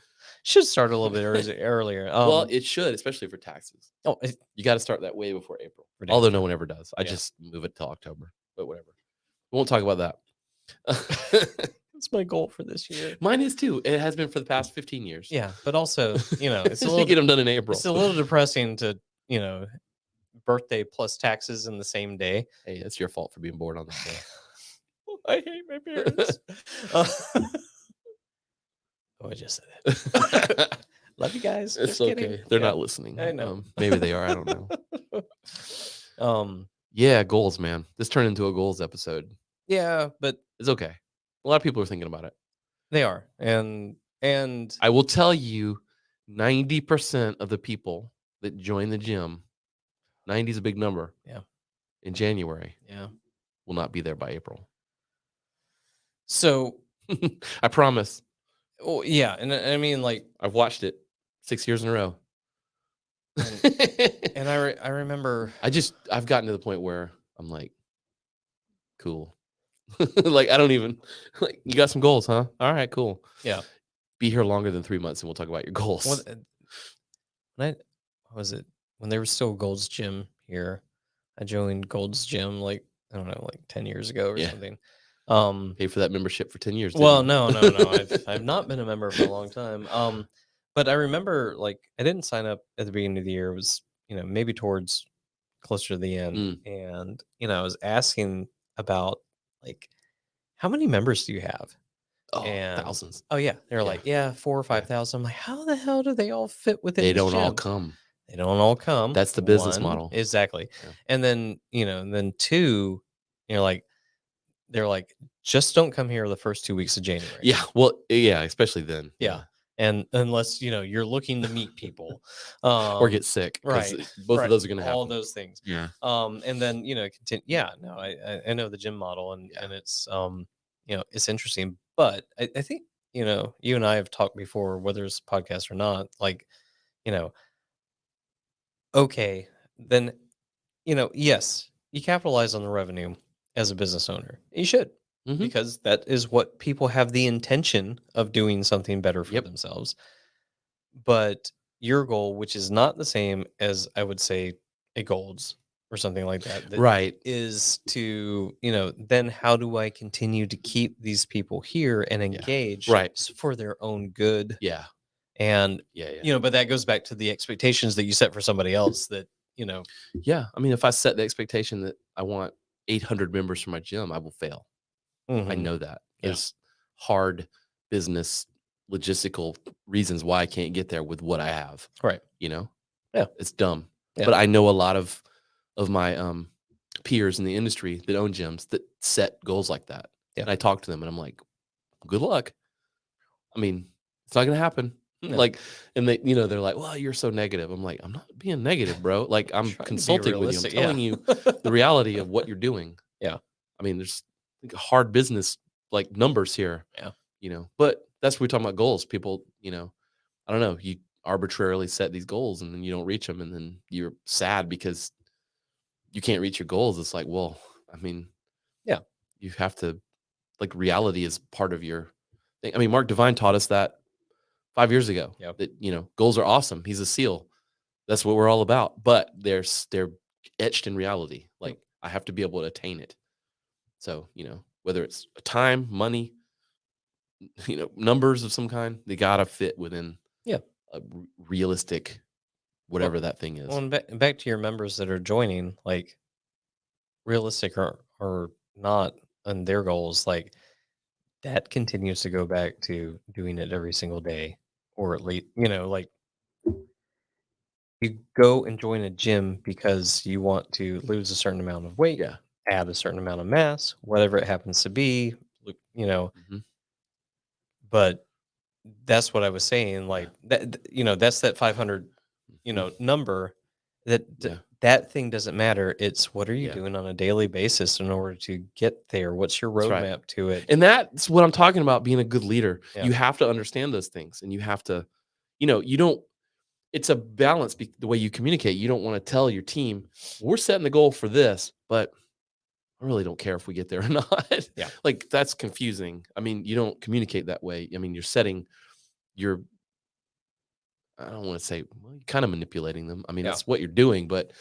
should start a little bit earlier. Well, it should, especially for taxes. Oh, you got to start that way before April. Although no one ever does. I just move it till October, but whatever. We won't talk about that. That's my goal for this year. Mine is too. It has been for the past 15 years. Yeah, but also, it's a little get them done in April. It's a little depressing to, birthday plus taxes in the same day. Hey, it's your fault for being born on that day. I hate my parents. I just said it. Love you guys. It's just okay. Kidding. They're not listening. I know. Maybe they are. I don't know. Yeah, goals, man. This turned into a goals episode. Yeah, but It's okay. A lot of people are thinking about it. they are. And I will tell you, 90% of the people that join the gym, 90 is a big number. Yeah. In January. Yeah. Will not be there by April. So I promise. Oh yeah, and I mean, like, I've watched it 6 years in a row. And I remember I've gotten to the point where I'm like, cool. Like, I don't even like, you got some goals, huh? All right, cool. Yeah. Be here longer than 3 months and we'll talk about your goals. What was it? When there was still Gold's Gym here, I joined Gold's Gym like, I don't know, like 10 years ago or something. Pay for that membership for 10 years. Well, no. I've not been a member for a long time. But I remember, like, I didn't sign up at the beginning of the year. It was, maybe towards closer to the end. And, I was asking about, like, how many members do you have? Oh, And thousands. Oh yeah. They're like, yeah, 4 or 5,000. I'm like, how the hell do they all fit within They this don't all gym? come. They don't all come. That's the business 1, model. Exactly. Yeah. And then, and then 2, like, they're like, just don't come here the first 2 weeks of January. Yeah. Well, yeah, especially then. Yeah. And unless, you're looking to meet people. Or get sick. Right. Both of those are going to happen. All those things. Yeah. And then, continue. Yeah, no, I know the gym model, and it's, it's interesting. But I think, you and I have talked before, whether it's podcast or not, like, okay, then, yes, you capitalize on the revenue as a business owner. You should, because that is what people have the intention of doing something better for themselves. But your goal, which is not the same as, I would say, a Gold's or something like that, Right. is to, then how do I continue to keep these people here and engaged for their own good? Yeah. And, yeah. But that goes back to the expectations that you set for somebody else that, Yeah. I mean, if I set the expectation that I want 800 members for my gym, I will fail. I know that. There's hard business logistical reasons why I can't get there with what I have. Right. Yeah. It's dumb. Yeah. But I know a lot of my peers in the industry that own gyms that set goals like that. Yeah. And I talk to them and I'm like, good luck. I mean, it's not going to happen. No. Like, and they, they're like, well, you're so negative. I'm like, I'm not being negative, bro. Like, I'm consulting with you. I'm telling you the reality of what you're doing. Yeah. I mean, there's hard business, like, numbers here. Yeah. But that's what we're talking about, goals. People, I don't know, you arbitrarily set these goals and then you don't reach them. And then you're sad because you can't reach your goals. It's like, well, I mean, yeah, you have to, like, reality is part of your thing. I mean, Mark Devine taught us that 5 years ago, that, goals are awesome. He's a SEAL. That's what we're all about. But they're etched in reality. Like, I have to be able to attain it. So, whether it's time, money, numbers of some kind, they gotta fit within a realistic, whatever that thing is. Well, and back to your members that are joining, like, realistic or not on their goals, like, that continues to go back to doing it every single day, or at least, like, you go and join a gym because you want to lose a certain amount of weight, add a certain amount of mass, whatever it happens to be, but that's what I was saying. Like, that, that's that 500, number that thing doesn't matter. It's what are you doing on a daily basis in order to get there? What's your roadmap to it? And that's what I'm talking about, being a good leader. You have to understand those things, and you have to, you don't, it's a balance, the way you communicate. You don't want to tell your team, we're setting the goal for this, but I really don't care if we get there or not. Yeah. Like, that's confusing. I mean, you don't communicate that way. I mean, I don't want to say, well, you're kind of manipulating them. I mean, that's what you're doing, but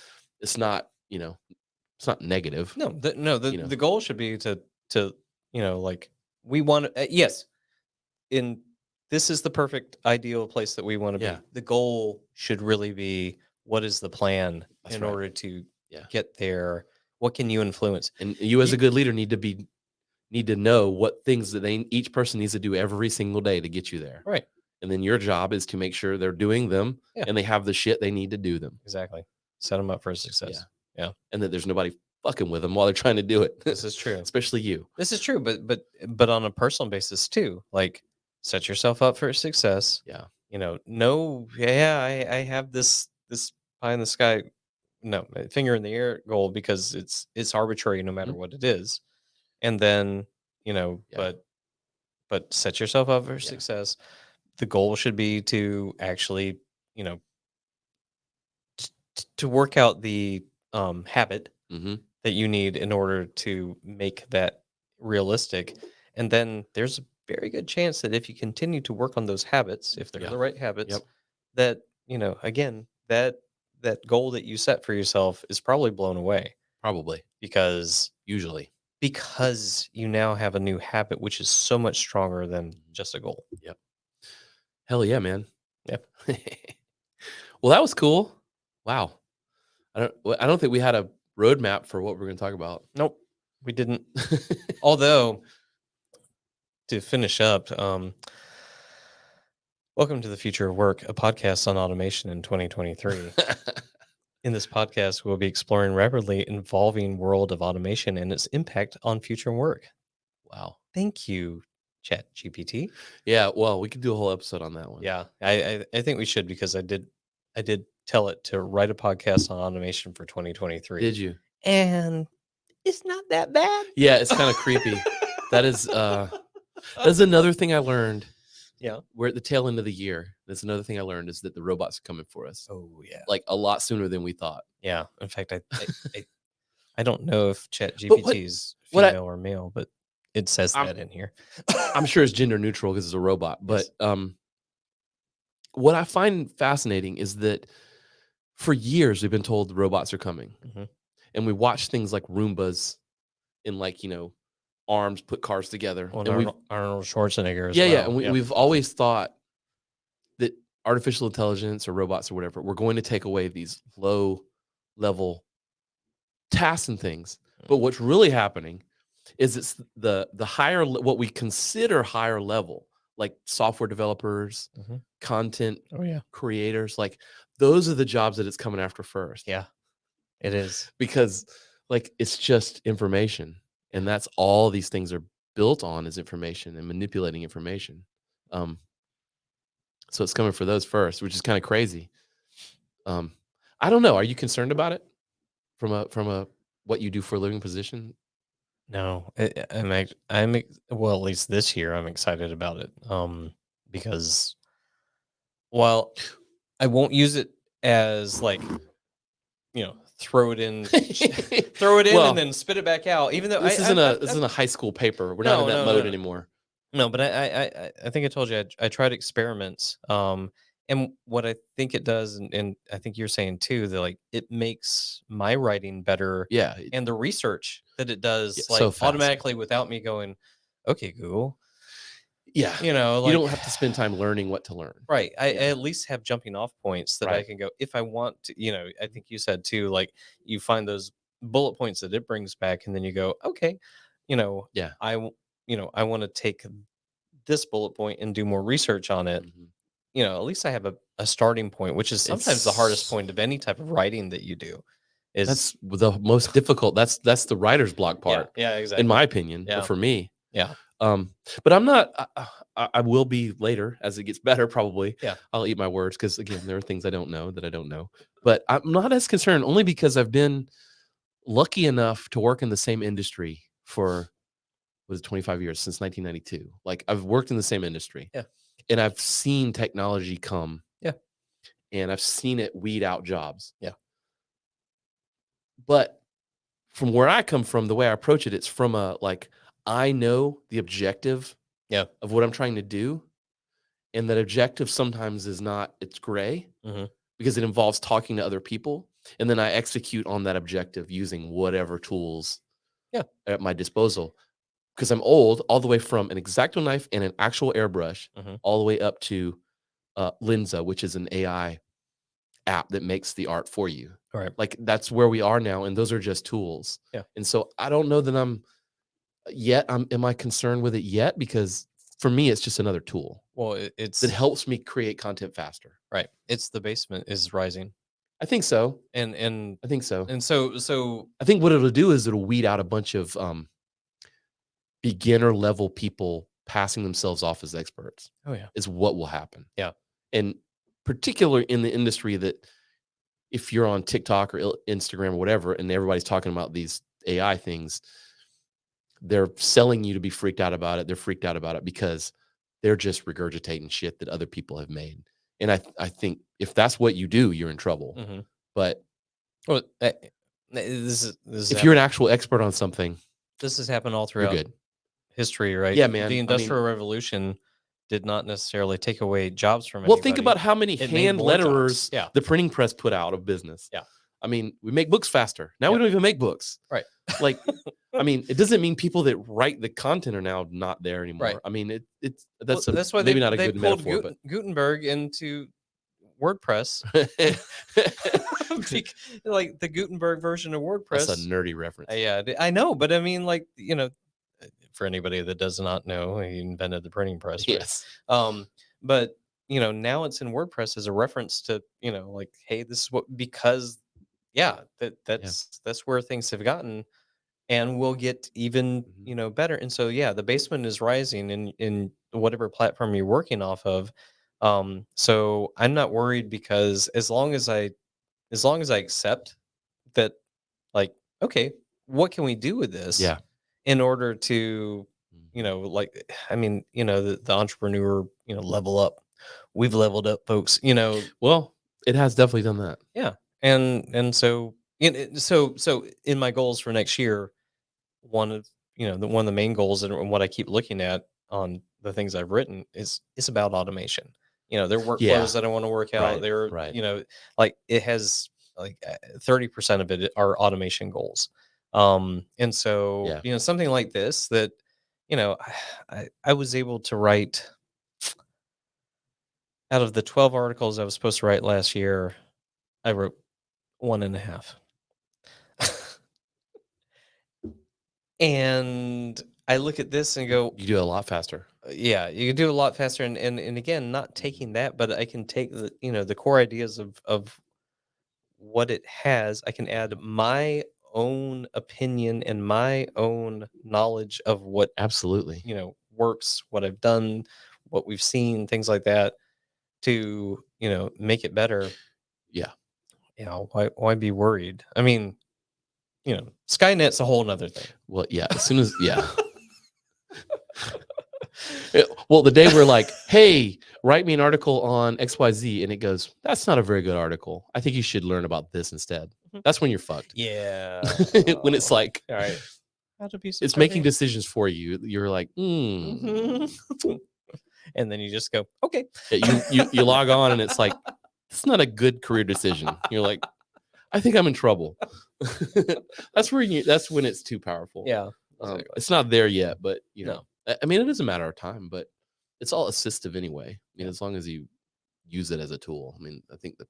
it's not, it's not negative. No, the goal should be to, like, we want to, yes, this is the perfect ideal place that we want to be. The goal should really be, what is the plan in order to get there? What can you influence? And you, as a good leader, need to know what things that each person needs to do every single day to get you there. Right. And then your job is to make sure they're doing them and they have the shit they need to do them. Exactly. Set them up for success. Yeah. And that there's nobody fucking with them while they're trying to do it. This is true. Especially you. This is true, but on a personal basis too. Like, set yourself up for success. Yeah. No, yeah, I have this pie in the sky, no, finger in the air goal, because it's arbitrary no matter what it is. And then, but set yourself up for success. The goal should be to actually, to work out the habit that you need in order to make that realistic. And then there's a very good chance that if you continue to work on those habits, if they're the right habits, that, again, that goal that you set for yourself is probably blown away. Probably. Because you now have a new habit, which is so much stronger than just a goal. Yep. Hell yeah, man. Yep. Well, that was cool. Wow. I don't think we had a roadmap for what we're going to talk about. Nope, we didn't. Although, to finish up, welcome to the Future of Work, a podcast on automation in 2023. In this podcast, we'll be exploring rapidly evolving world of automation and its impact on future work. Wow. Thank you, ChatGPT. Yeah, well, we could do a whole episode on that one. Yeah, I think we should, because I did tell it to write a podcast on automation for 2023. Did you? And it's not that bad. Yeah, it's kind of creepy. That's another thing I learned. Yeah. We're at the tail end of the year. That's another thing I learned, is that the robots are coming for us. Oh, yeah. Like a lot sooner than we thought. Yeah. In fact, I don't know if ChatGPT is female or male, but it says that in here. I'm sure it's gender neutral because it's a robot. But what I find fascinating is that for years we've been told the robots are coming. And we watch things like Roombas in, like, arms put cars together. Well, and Arnold Schwarzenegger as well. Yeah, and we've always thought that artificial intelligence or robots or whatever were going to take away these low level tasks and things. But what's really happening is it's the higher, what we consider higher level, like software developers, content creators, like those are the jobs that it's coming after first. Yeah, it is. Because like it's just information, and that's all these things are built on, is information and manipulating information. So it's coming for those first, which is kind of crazy. I don't know. Are you concerned about it from a what you do for a living position? No, I'm well, at least this year I'm excited about it. Because while I won't use it as like, throw it in Well, and then spit it back out. Even though this isn't a high school paper. We're not in that mode anymore. No, but I think I told you I tried experiments. And what I think it does, and I think you're saying too, that like it makes my writing better. Yeah. And the research that it does, so fast. automatically without me going, okay, Google. Yeah. You don't have to spend time learning what to learn. Right. I at least have jumping off points that I can go, if I want to, I think you said too, like you find those bullet points that it brings back, and then you go, okay, I want to take this bullet point and do more research on it. At least I have a starting point, which is sometimes the hardest point of any type of writing that you do. That's the most difficult. That's the writer's block part. Yeah, exactly. In my opinion, for me. Yeah. But I'm not. I will be later as it gets better. Probably. Yeah. I'll eat my words, because again, there are things I don't know that I don't know. But I'm not as concerned, only because I've been lucky enough to work in the same industry for 25 years, since 1992. Like I've worked in the same industry. Yeah. And I've seen technology come. Yeah. And I've seen it weed out jobs. Yeah. But from where I come from, the way I approach it, it's from I know the objective of what I'm trying to do. And that objective sometimes is not, it's gray, because it involves talking to other people. And then I execute on that objective using whatever tools at my disposal. Because I'm old, all the way from an X-Acto knife and an actual airbrush, all the way up to Lenza, which is an AI app that makes the art for you. Right. Like that's where we are now, and those are just tools. Yeah. And so I don't know that am I concerned with it yet? Because for me, it's just another tool. Well, it helps me create content faster. Right. It's the basement is rising. I think so. And I think so. And so I think what it'll do is it'll weed out a bunch of beginner level people passing themselves off as experts. Oh yeah. Is what will happen. Yeah. And particular in the industry that if you're on TikTok or Instagram or whatever, and everybody's talking about these AI things, they're selling you to be freaked out about it. They're freaked out about it because they're just regurgitating shit that other people have made. And I think if that's what you do, you're in trouble. Mm-hmm. But well, this is if you're an actual expert on something, this has happened all throughout history, right? Yeah, man. The Industrial Revolution did not necessarily take away jobs from Well, anybody. think about how many hand letterers the printing press put out of business. Yeah. I mean, we make books faster. Now we don't even make books. Right. Like, I mean, it doesn't mean people that write the content are now not there anymore. Right. I mean, that's why maybe not a they good pulled metaphor, but Gutenberg into WordPress. Like the Gutenberg version of WordPress. That's a nerdy reference. Yeah, I know, but I mean, like, for anybody that does not know, he invented the printing press. Right? Yes. But now it's in WordPress as a reference to, like, hey, this is what, because that's where things have gotten, and will get even better. And so the basement is rising in whatever platform you're working off of. So I'm not worried, because as long as I accept that, like, okay, what can we do with this? Yeah. In order to, like, I mean, the entrepreneur, level up. We've leveled up, folks. Well, it has definitely done that. Yeah, and so in my goals for next year, one of the main goals, and what I keep looking at on the things I've written, is about automation. There are workflows that I want to work out. Like, it has like 30% of it are automation goals. And so something like this, that I was able to write, out of the 12 articles I was supposed to write last year, I wrote 1.5. And I look at this and go, you do it a lot faster. Yeah, you can do it a lot faster. And again, not taking that, but I can take the, the core ideas of what it has. I can add my own opinion and my own knowledge of what absolutely works, what I've done, what we've seen, things like that, to make it better. Yeah. Why be worried? I mean, Skynet's a whole nother thing. Well, yeah, as soon as well, the day we're like, hey, write me an article on XYZ, and it goes, that's not a very good article. I think you should learn about this instead. That's when you're fucked. Yeah. When it's like, all right, it's making decisions for you. You're like, and then you just go, okay. You log on, and it's like, it's not a good career decision. You're like, I think I'm in trouble. That's when it's too powerful. Yeah. Exactly. It's not there yet, but I mean, it is a matter of time, but it's all assistive anyway. I mean, as long as you use it as a tool. I mean, I think that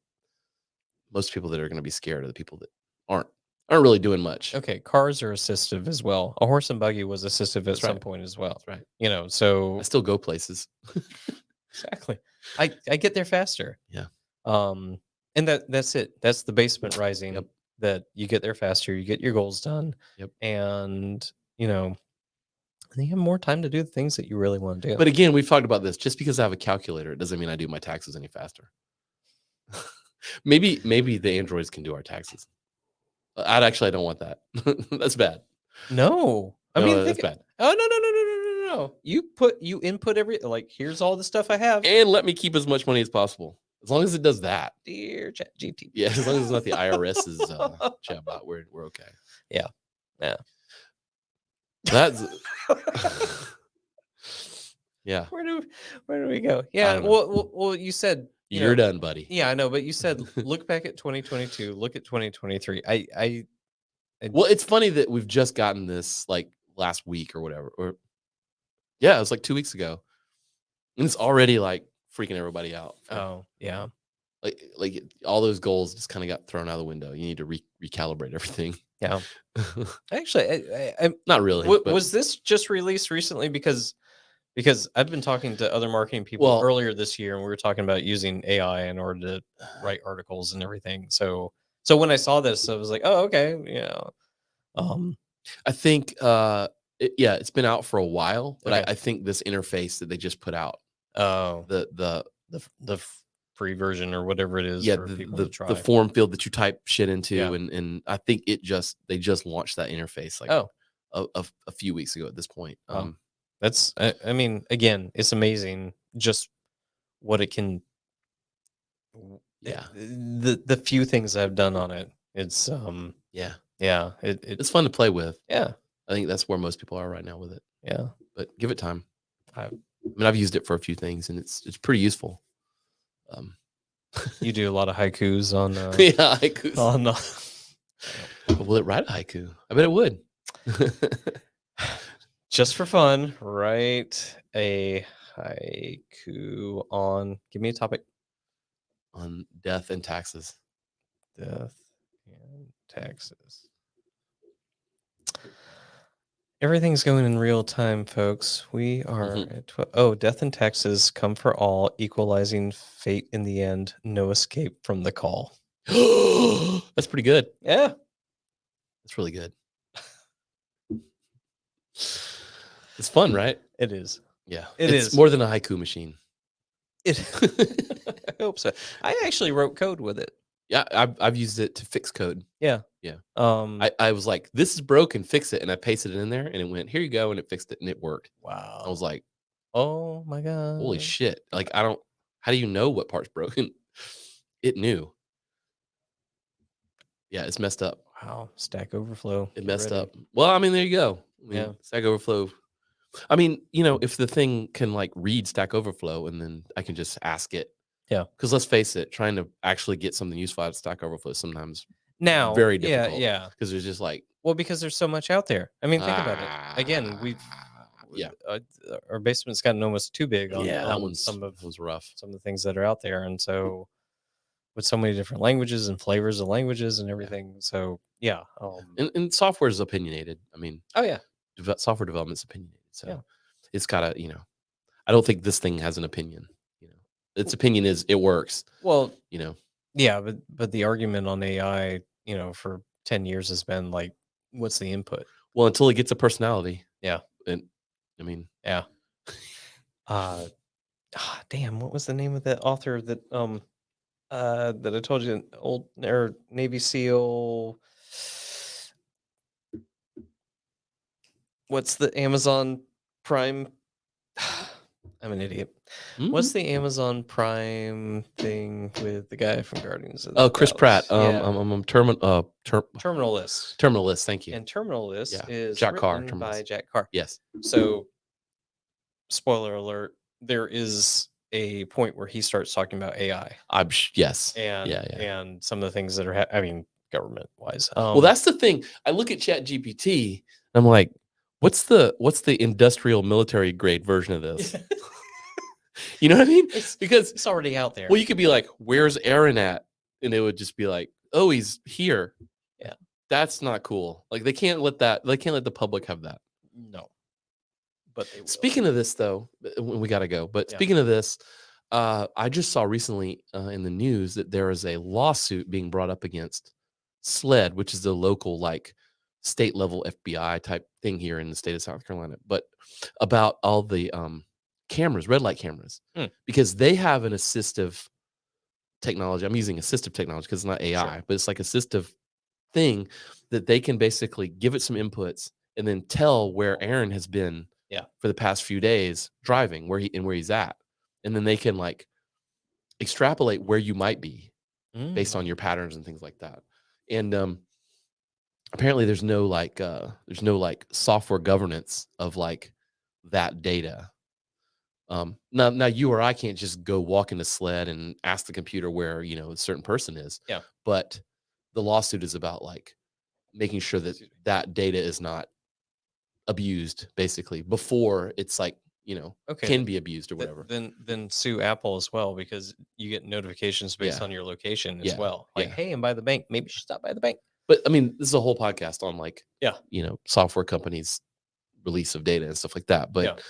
most people that are going to be scared are the people that aren't really doing much. Okay, cars are assistive as well. A horse and buggy was assistive at some point as well. That's right. So I still go places. Exactly. I get there faster. Yeah. And that's it. That's the basement rising. Yep. That you get there faster, you get your goals done. Yep. And you have more time to do the things that you really want to do. But again, we've talked about this. Just because I have a calculator, it doesn't mean I do my taxes any faster. maybe the androids can do our taxes. I don't want that. That's bad. No, I mean, that's bad. Oh no. You input here's all the stuff I have, and let me keep as much money as possible. As long as it does that, dear ChatGPT. Yeah, as long as it's not the IRS's chatbot, we're okay. Yeah. That's yeah. Where do we go? Yeah. Well, you said you're done, buddy. Yeah, I know, but you said look back at 2022, look at 2023. Well, it's funny that we've just gotten this like last week or whatever, it was like 2 weeks ago, and it's already like freaking everybody out. Oh yeah, like all those goals just kind of got thrown out of the window. You need to recalibrate everything. Yeah, actually, not really. Was this just released recently? Because Because I've been talking to other marketing people earlier this year, and we were talking about using AI in order to write articles and everything. So when I saw this, I was like, oh, okay, I think it's been out for a while, but I think this interface that they just put out, the free version or whatever it is, for people to try, the form field that you type shit into, and I think they just launched that interface a few weeks ago at this point. That's, I mean, again, it's amazing just what it can. Yeah, the few things I've done on it, it's it's fun to play with. Yeah, I think that's where most people are right now with it. Yeah, but give it time. I mean, I've used it for a few things, and it's pretty useful. You do a lot of haikus on haikus on. Will it write a haiku? I bet it would. Just for fun, write a haiku on. Give me a topic. On death and taxes. Death and taxes. Everything's going in real time, folks. We are at death and taxes come for all, equalizing fate in the end. No escape from the call. That's pretty good. Yeah, that's really good. It's fun, right? It is. Yeah, it's more than a haiku machine. I hope so. I actually wrote code with it. Yeah, I've used it to fix code. Yeah. I was like, this is broken, fix it, and I pasted it in there, and it went, here you go, and it fixed it, and it worked. Wow. I was like, oh my god, holy shit! Like, how do you know what part's broken? It knew. Yeah, it's messed up. Wow, Stack Overflow. It messed up. Well, I mean, there you go. I mean, Stack Overflow. I mean, if the thing can like read Stack Overflow, and then I can just ask it. Yeah. Because let's face it, trying to actually get something useful out of Stack Overflow is sometimes now very difficult. Yeah. Because there's just like, because there's so much out there. I mean, think about it. Again, our basement's gotten almost too big on that was rough. Some of the things that are out there, and so with so many different languages and flavors of languages and everything. So and software is opinionated. I mean, software development's opinionated. So it's gotta, I don't think this thing has an opinion. Its opinion is it works. Well, yeah, but the argument on AI, for 10 years has been like, what's the input? Well, until it gets a personality. Yeah. And I mean, yeah. Damn, what was the name of that author that that I told you, old Navy SEAL? What's the Amazon Prime? I'm an idiot. Mm-hmm. What's the Amazon Prime thing with the guy from Guardians of the Chris Pratt. Terminal List. Terminal List. Thank you. And Terminal List is Jack Carr by Jack Carr. Yes. So, spoiler alert: there is a point where he starts talking about AI. Yes. And and some of the things that are government wise. Well, that's the thing. I look at ChatGPT and I'm like, what's the industrial military grade version of this? You know what I mean? Because it's already out there. Well, you could be like, where's Aaron at? And it would just be like, oh, he's here. Yeah. That's not cool. Like they can't let the public have that. No. But they will. Speaking of this though, we got to go. But speaking of this, I just saw recently in the news that there is a lawsuit being brought up against SLED, which is the local like state level FBI type thing here in the state of South Carolina, but about all the cameras, red light cameras, because they have an assistive technology. I'm using assistive technology because it's not AI, but it's like assistive thing that they can basically give it some inputs and then tell where Aaron has been for the past few days driving, where he's at. And then they can like extrapolate where you might be based on your patterns and things like that. And apparently there's no like software governance of like that data. Now you or I can't just go walk in a SLED and ask the computer where a certain person is. Yeah. But the lawsuit is about like making sure that data is not abused basically before it's like can be abused or whatever. Then sue Apple as well, because you get notifications based on your location as well. Like, hey, I'm by the bank. Maybe you should stop by the bank. But I mean, this is a whole podcast on like software companies' release of data and stuff like that. But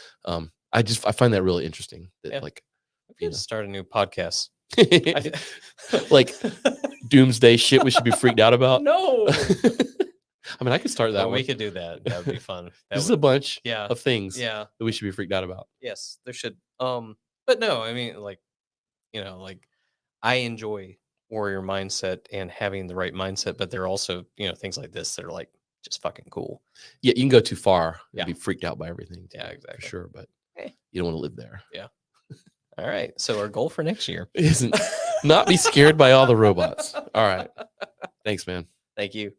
I find that really interesting. That like, we could start a new podcast. Like doomsday shit we should be freaked out about. No. I mean, I could start that one. We could do that. That would be fun. This is a bunch of things that we should be freaked out about. Yes, there should. But no, I mean, like, like I enjoy warrior mindset and having the right mindset, but there are also, things like this that are like just fucking cool. Yeah, you can go too far and be freaked out by everything. Yeah, exactly. For sure, but you don't want to live there. Yeah. All right. So our goal for next year isn't not be scared by all the robots. All right. Thanks, man. Thank you.